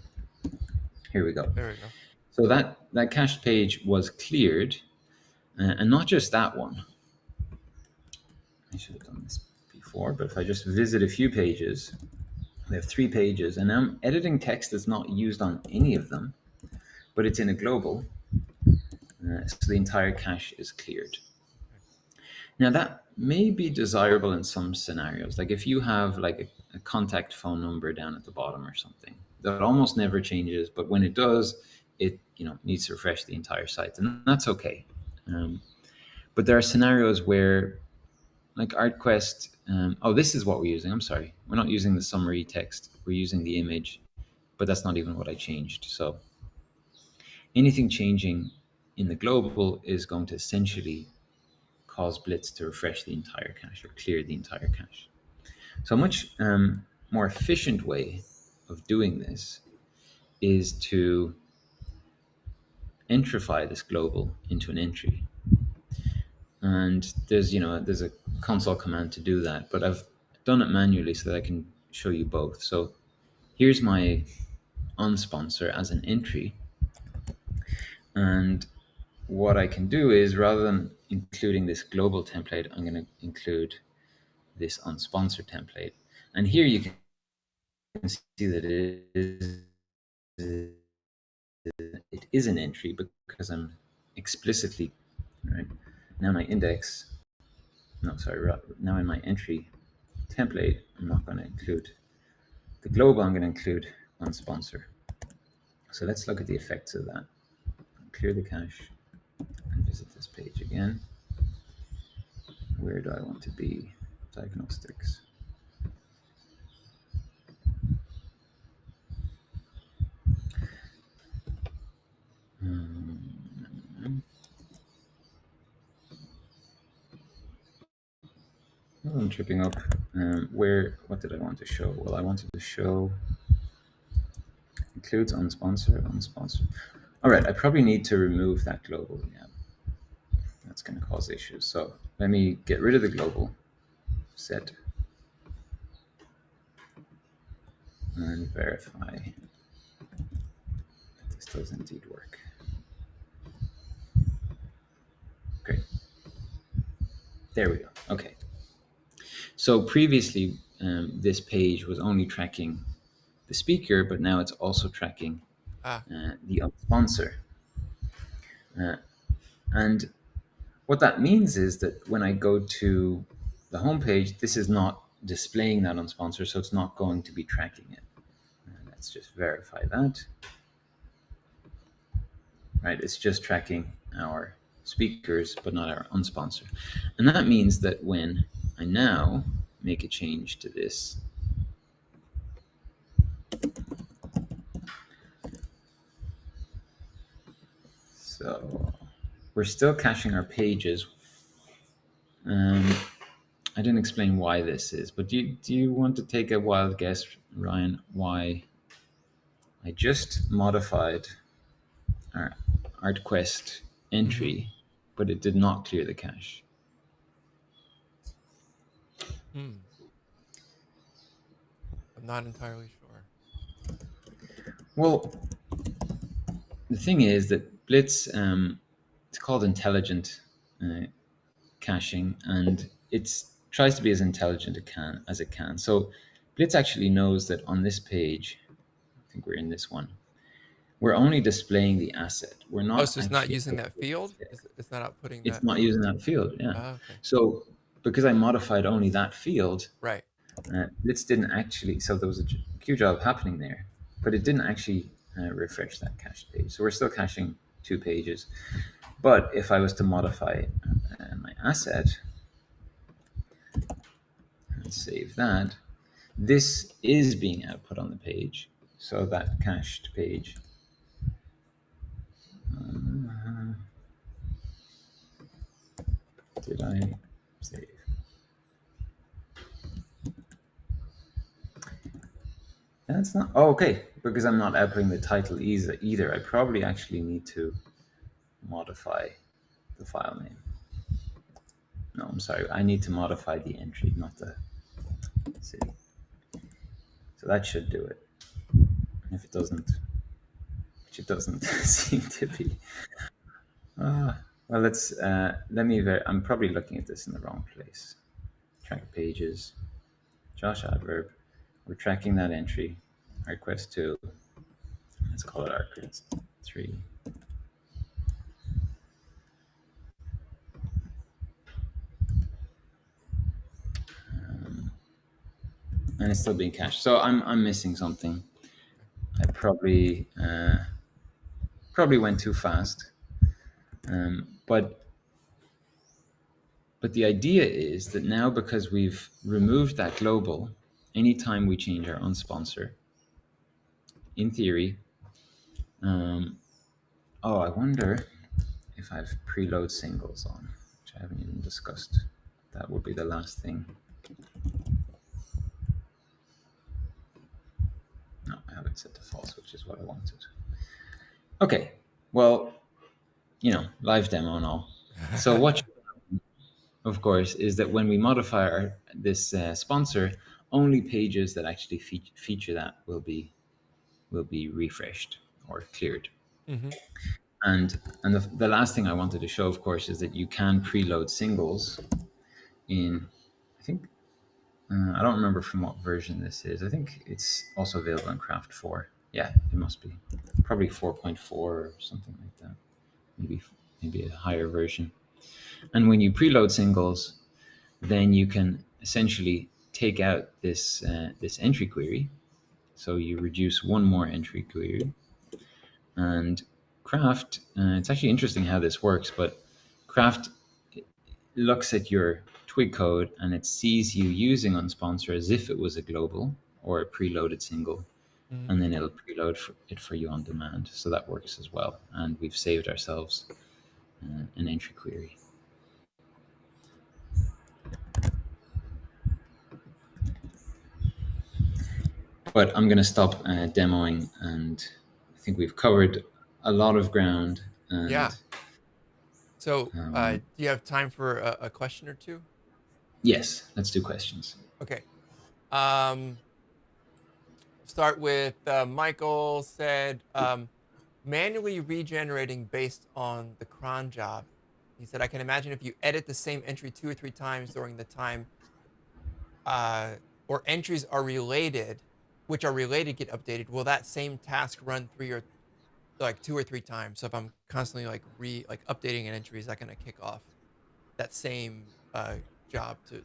Here we go. There we go. So that cached page was cleared, and not just that one. I should have done this before, but if I just visit a few pages, we have 3 pages, and I'm editing text that's not used on any of them, but it's in a global, so the entire cache is cleared. Now that may be desirable in some scenarios, like if you have like a contact phone number down at the bottom or something that almost never changes, but when it does, it needs to refresh the entire site, and that's okay. But there are scenarios where, like ArtQuest, this is what we're using. I'm sorry, we're not using the summary text. We're using the image, but that's not even what I changed. So anything changing in the global is going to essentially cause Blitz to refresh the entire cache or clear the entire cache. So a much more efficient way of doing this is to entrify this global into an entry. And there's a console command to do that, but I've done it manually so that I can show you both. So here's my unsponsor as an entry, and what I can do is, rather than including this global template, I'm going to include this unsponsor template. And here you can see that it is an entry because I'm explicitly, right now my index, now in my entry template, I'm not going to include the global, I'm going to include unsponsor. So let's look at the effects of that. Clear the cache and visit this page again. Where do I want to be? Diagnostics. I'm tripping up. What did I want to show? Well, I wanted to show includes unsponsor. All right, I probably need to remove that global. Yeah, that's going to cause issues. So let me get rid of the global set and verify that this does indeed work. Great. There we go. Okay. So previously, this page was only tracking the speaker, but now it's also tracking the unsponsor. And what that means is that when I go to the homepage, this is not displaying that unsponsor, so it's not going to be tracking it. Let's just verify that. Right, it's just tracking our speakers, but not our unsponsor. And that means that when I now make a change to this, so we're still caching our pages. I didn't explain why this is, but do you want to take a wild guess, Ryan, why I just modified our ArtQuest entry, but it did not clear the cache? I'm not entirely sure. Well, the thing is that Blitz, it's called intelligent caching, and it tries to be as intelligent as it can. So Blitz actually knows that on this page, I think we're in this one, we're only displaying the asset. We're not. Oh, so it's not using that field? It's not outputting that? It's not using that field, yeah. Oh, okay. So because I modified only that field, right, Blitz didn't actually, so there was a queue job happening there, but it didn't actually refresh that cached page. So we're still caching 2 pages. But if I was to modify my asset and save that, this is being output on the page. So that cached page. Did I save? That's not, oh, okay, because I'm not outputting the title either. I probably actually need to modify the file name. No, I'm sorry. I need to modify the entry, not the city. So that should do it. If it doesn't, which it doesn't seem to be. Well, let me, I'm probably looking at this in the wrong place. Track pages, Josh adverb. We're tracking that entry, request 2. Let's call it request 3. And it's still being cached. So I'm missing something. I probably went too fast. But the idea is that now, because we've removed that global, anytime we change our unsponsor, in theory, oh, I wonder if I have preload singles on, which I haven't even discussed. That would be the last thing. No, I have it set to false, which is what I wanted. Okay, well, live demo and all. So what should happen, of course, is that when we modify this sponsor, only pages that actually feature that will be refreshed or cleared. Mm-hmm. And the last thing I wanted to show, of course, is that you can preload singles in, I think, I don't remember from what version this is. I think it's also available in Craft 4. Yeah, it must be. Probably 4.4 or something like that. Maybe a higher version. And when you preload singles, then you can essentially take out this entry query. So you reduce one more entry query. And Craft, it's actually interesting how this works, but Craft looks at your twig code and it sees you using unsponsor as if it was a global or a preloaded single, Mm-hmm. and then it'll preload it for you on demand. So that works as well. And we've saved ourselves an entry query. But I'm going to stop demoing, and I think we've covered a lot of ground. And, Yeah. So, do you have time for a question or two? yes, let's do questions. Okay. Start with Michael said, manually regenerating based on the cron job. He said, I can imagine if you edit the same entry 2 or 3 times during the time, or entries are related, which are related get updated, will that same task run 2 or 3 times? So if I'm constantly like updating an entry, is that going to kick off that same job to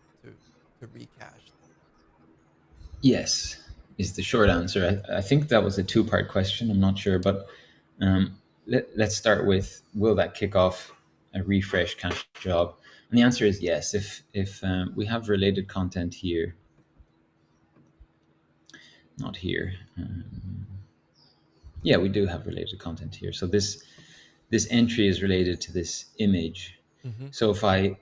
recache? Yes, is the short answer. I think that was a two-part question. I'm not sure, but let's start with, will that kick off a refresh cache job? And the answer is yes. If we have related content here, not here. Yeah, we do have related content here. So this entry is related to this image. Mm-hmm. So if I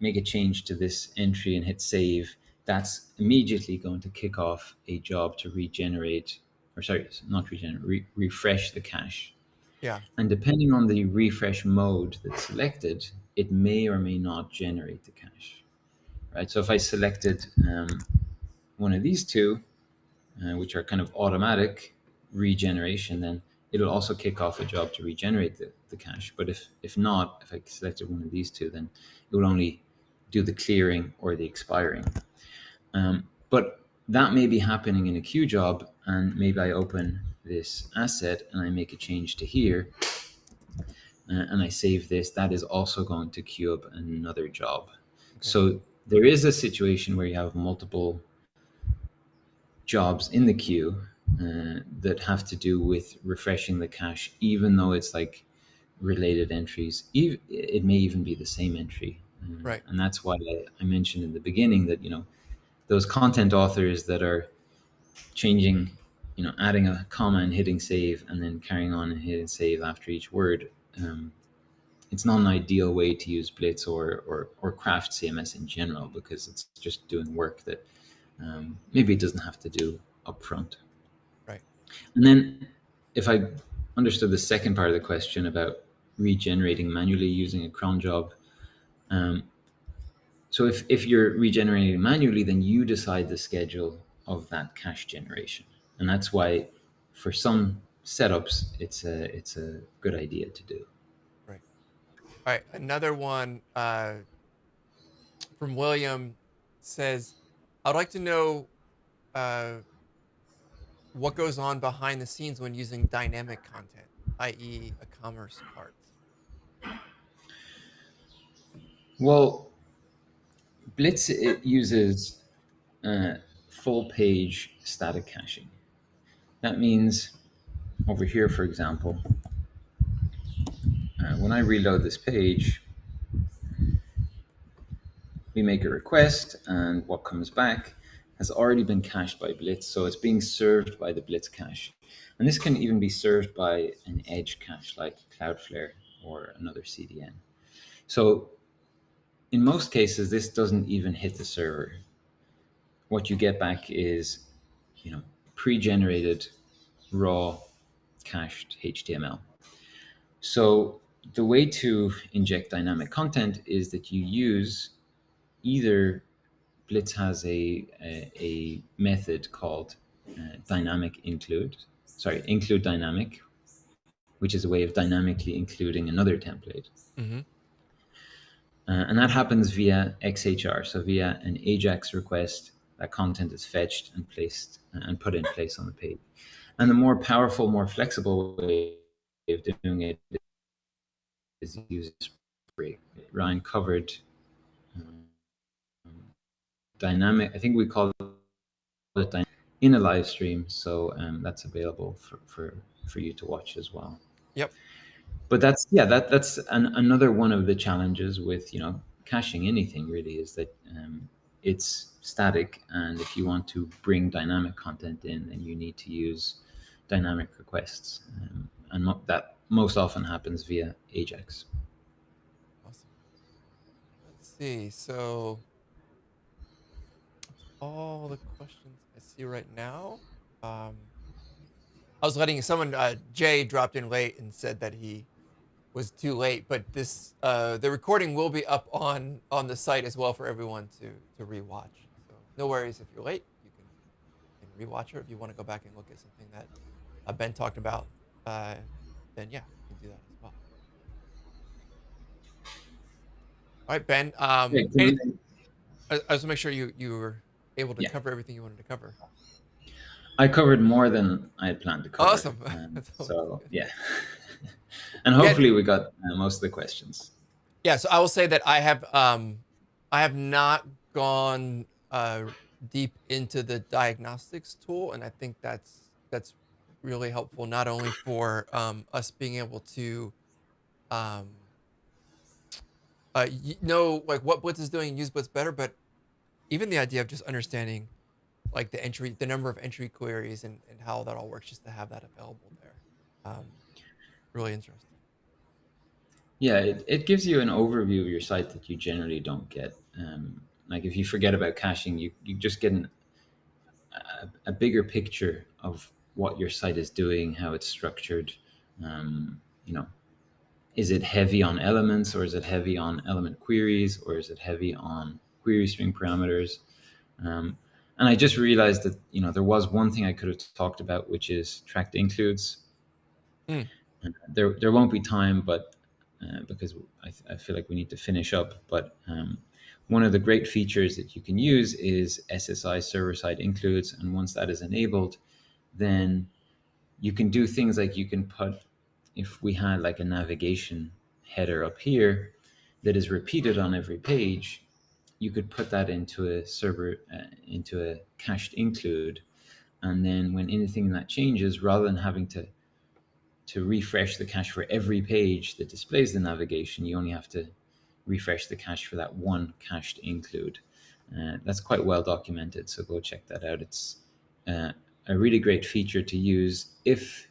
make a change to this entry and hit save, that's immediately going to kick off a job to regenerate, or sorry, not regenerate, refresh the cache. Yeah. And depending on the refresh mode that's selected, it may or may not generate the cache, right? So if I selected one of these two, which are kind of automatic regeneration, then it'll also kick off a job to regenerate the cache. But if not, if I selected one of these two, then it will only do the clearing or the expiring. But that may be happening in a queue job, and maybe I open this asset and I make a change to here, and I save this. That is also going to queue up another job. Okay. So there is a situation where you have multiple jobs in the queue that have to do with refreshing the cache, even though it's like related entries. It may even be the same entry. Right. And that's why I mentioned in the beginning that, those content authors that are changing, adding a comma and hitting save and then carrying on and hitting save after each word. It's not an ideal way to use Blitz or craft CMS in general, because it's just doing work that maybe it doesn't have to do upfront. Right. And then, if I understood the second part of the question about regenerating manually using a cron job, um, so if you're regenerating manually, then you decide the schedule of that cache generation, and that's why for some setups it's a good idea to do. Right. All right. Another one from William says, "I'd like to know uh, what goes on behind the scenes when using dynamic content, i.e., a commerce cart." Well, Blitz, it uses full page static caching. That means over here, for example, when I reload this page, we make a request, and what comes back has already been cached by Blitz. So it's being served by the Blitz cache. And this can even be served by an edge cache like Cloudflare or another CDN. So in most cases, this doesn't even hit the server. What you get back is, pre-generated raw cached HTML. So the way to inject dynamic content is that you use either Blitz has a method called dynamic include, include dynamic, which is a way of dynamically including another template. Mm-hmm. And that happens via XHR, so via an AJAX request. That content is fetched and placed and put in place on the page. And the more powerful, more flexible way of doing it is using break. Ryan covered um, dynamic. I think we call it dynamic in a live stream, so that's available for you to watch as well. Yep. But that's another one of the challenges with caching anything really, is that it's static, and if you want to bring dynamic content in, then you need to use dynamic requests, and that most often happens via Ajax. Awesome. Let's see. So that's all the questions I see right now. Um, I was letting someone, Jay dropped in late and said that he was too late, but the recording will be up on the site as well for everyone to rewatch. So no worries if you're late, you can rewatch it. If you want to go back and look at something that Ben talked about, uh, then yeah, you can do that as well. All right, Ben. Yeah, I just make sure you were able to yeah. cover everything you wanted to cover. I covered more than I had planned to cover. Awesome. That's always So good. yeah, and Yeah, hopefully we got most of the questions. yeah. So I will say that I have not gone deep into the diagnostics tool, and I think that's really helpful not only for us being able to um, know like what Blitz is doing and use Blitz better, but even the idea of just understanding like the number of entry queries and how that all works, just to have that available there. Um, really interesting. Yeah, it gives you an overview of your site that you generally don't get. Like if you forget about caching, you just get a bigger picture of what your site is doing, how it's structured. Um, you know, is it heavy on elements, or is it heavy on element queries, or is it heavy on query string parameters? And I just realized that there was one thing I could have talked about, which is tracked includes. Mm. There won't be time, but because I feel like we need to finish up. But one of the great features that you can use is SSI server-side includes, and once that is enabled, then you can do things like you can put, if we had like a navigation header up here that is repeated on every page, you could put that into a server, into a cached include, and then when anything that changes, rather than having to to refresh the cache for every page that displays the navigation, you only have to refresh the cache for that one cached include. That's quite well documented, so go check that out. It's a really great feature to use if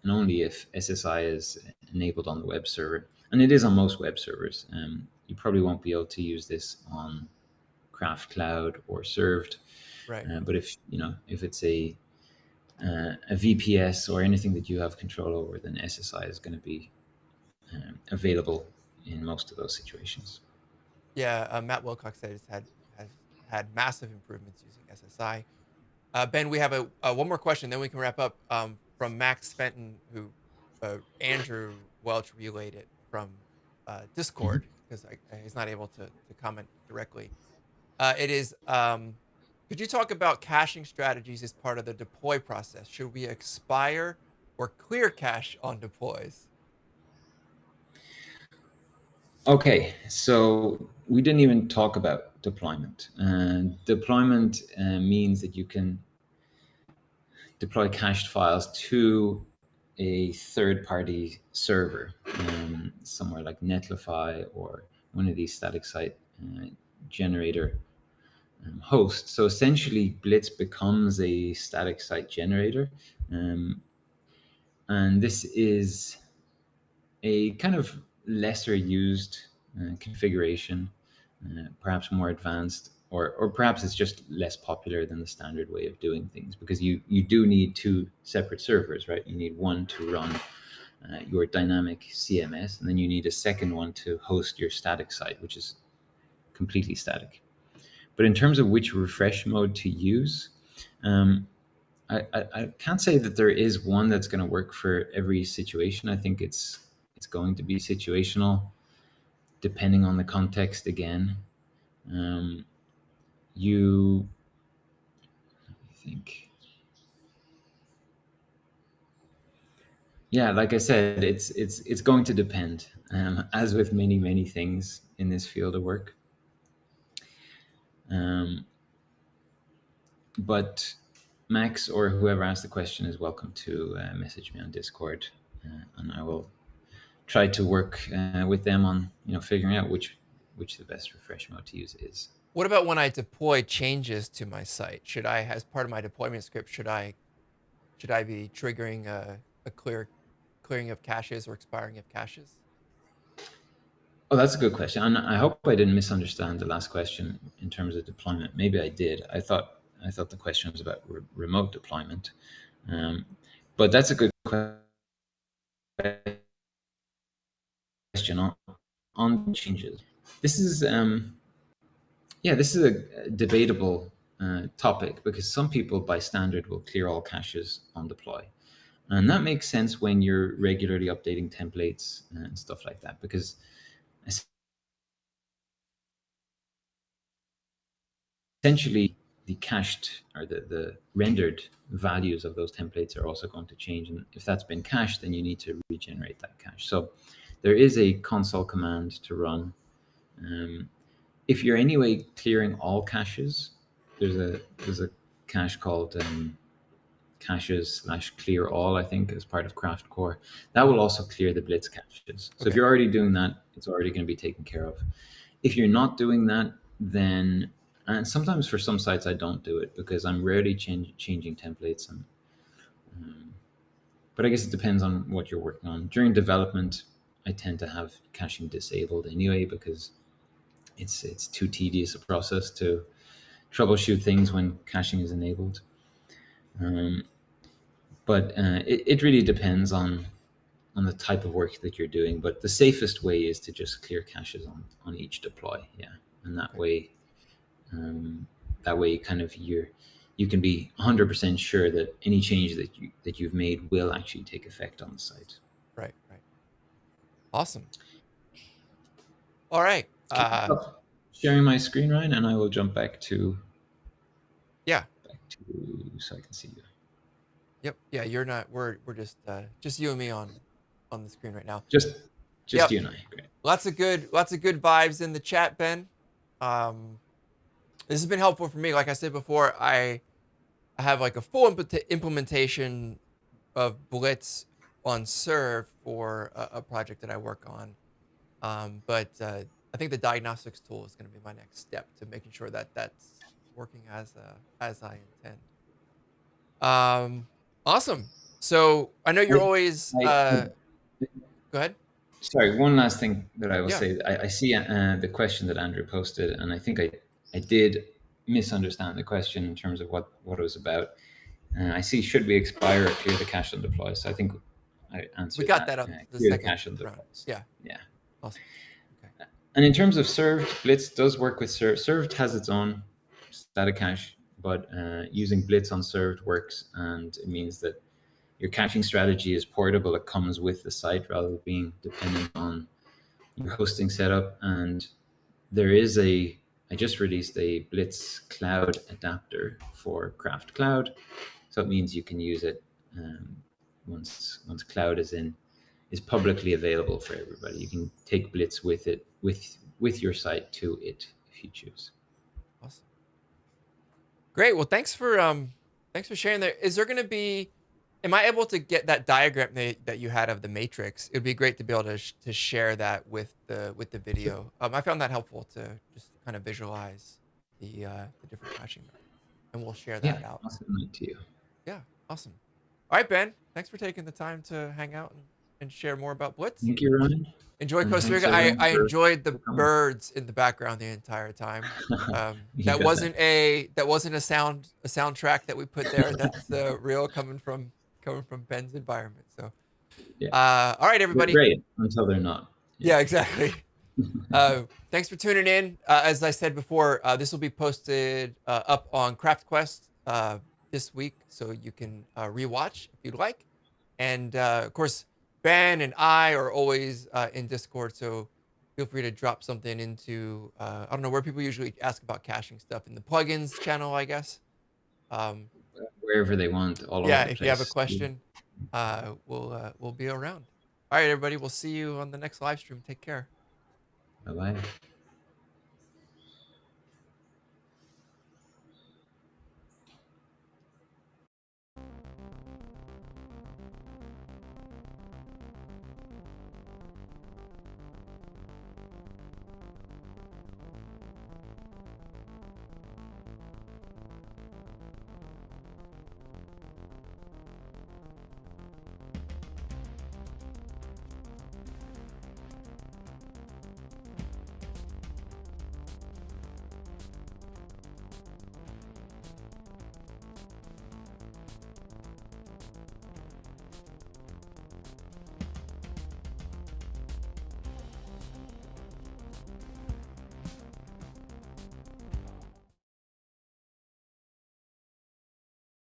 and only if SSI is enabled on the web server. And it is on most web servers. You probably won't be able to use this on Craft Cloud or Served. Right. But if it's a VPS or anything that you have control over, then SSI is going to be available in most of those situations. Yeah, Matt Wilcox said has had massive improvements using SSI. Ben, we have a one more question, then we can wrap up. From Max Fenton, who Andrew Welch relayed it from Discord because he's not able to comment directly. It is. Could you talk about caching strategies as part of the deploy process? Should we expire or clear cache on deploys? Okay, so we didn't even talk about deployment. Deployment means that you can deploy cached files to a third-party server, somewhere like Netlify or one of these static site generator hosts. So essentially, Blitz becomes a static site generator, and this is a kind of lesser used configuration, perhaps more advanced, or perhaps it's just less popular than the standard way of doing things, because you do need two separate servers, right? You need one to run your dynamic CMS, and then you need a second one to host your static site, which is completely static. But in terms of which refresh mode to use, I can't say that there is one that's going to work for every situation. I think it's going to be situational, depending on the context again. You think, yeah, like I said, it's going to depend, as with many things in this field of work. But Max or whoever asked the question is welcome to message me on Discord, and I will try to work with them on figuring out which the best refresh mode to use is. What about when I deploy changes to my site? Should I, as part of my deployment script, should I be triggering a clearing of caches or expiring of caches? Oh, that's a good question, and I hope I didn't misunderstand the last question in terms of deployment. Maybe I did. I thought the question was about remote deployment, but that's a good question on changes. This is this is a debatable topic, because some people by standard will clear all caches on deploy, and that makes sense when you're regularly updating templates and stuff like that, because essentially the cached or the rendered values of those templates are also going to change, and if that's been cached, then you need to regenerate that cache. So there is a console command to run. If you're anyway clearing all caches, there's a cache called caches/clear all, I think, as part of Craft Core. That will also clear the Blitz caches. So if you're already doing that, it's already going to be taken care of. If you're not doing that, then, and sometimes for some sites I don't do it because I'm rarely changing templates, and but I guess it depends on what you're working on. During development, I tend to have caching disabled anyway, because it's too tedious a process to troubleshoot things when caching is enabled. But it really depends on the type of work that you're doing. But the safest way is to just clear caches on each deploy. Yeah, and that way kind of you can be 100% sure that any change that you've made will actually take effect on the site. Right. Awesome. All right. Sharing my screen, Ryan, and I will jump back to so I can see you. Yep. Yeah, you're not. We're just you and me on the screen right now. Just you and I. Great. Lots of good vibes in the chat, Ben. This has been helpful for me. Like I said before, I have like a full implementation of Blitz on serve for a project that I work on. But I think the diagnostics tool is going to be my next step to making sure that that's working as I intend. Awesome. So I know you're I, always I, go ahead. sorry, one last thing that I will Yeah, say. I see the question that Andrew posted, and I think I did misunderstand the question in terms of what it was about. I see, should we expire or clear the cache and deploy? So I think I we answered got that. that on the Clear the second cache and round. deploys. Yeah, Yeah. awesome. Okay, And in terms of served, Blitz does work with served. Served has its own static cache, but using Blitz on served works, and it means that your caching strategy is portable. It comes with the site rather than being dependent on your hosting setup. And there is I just released a Blitz Cloud adapter for Craft Cloud, so it means you can use it once Cloud is publicly available for everybody. You can take Blitz with it with your site to it if you choose. awesome. Great. Well, thanks for sharing there. Is there going to be am I able to get that diagram that you had of the matrix? It would be great to be able to share that with the video. I found that helpful to just kind of visualize the different caching methods, and we'll share Yeah, that out. I'll send it to you. Yeah, awesome. All right, Ben. Thanks for taking the time to hang out and share more about Blitz. Thank you, Ryan, Enjoy and Costa thanks Rica. everyone I for enjoyed the coming. birds in the background the entire time. You That got that. wasn't a soundtrack that we put there. That's real coming from Ben's environment. So, Yeah, all right, they're everybody. great until they're not. Yeah. Yeah, exactly. Thanks for tuning in. As I said before, this will be posted up on CraftQuest this week, so you can rewatch if you'd like. And of course, Ben and I are always in Discord, so feel free to drop something into I don't know where people usually ask about caching stuff in the plugins channel, I guess. Um, Wherever they want, all over yeah, the if you have a place. question, we'll be around. All right, everybody. We'll see you on the next live stream. Take care. Bye bye.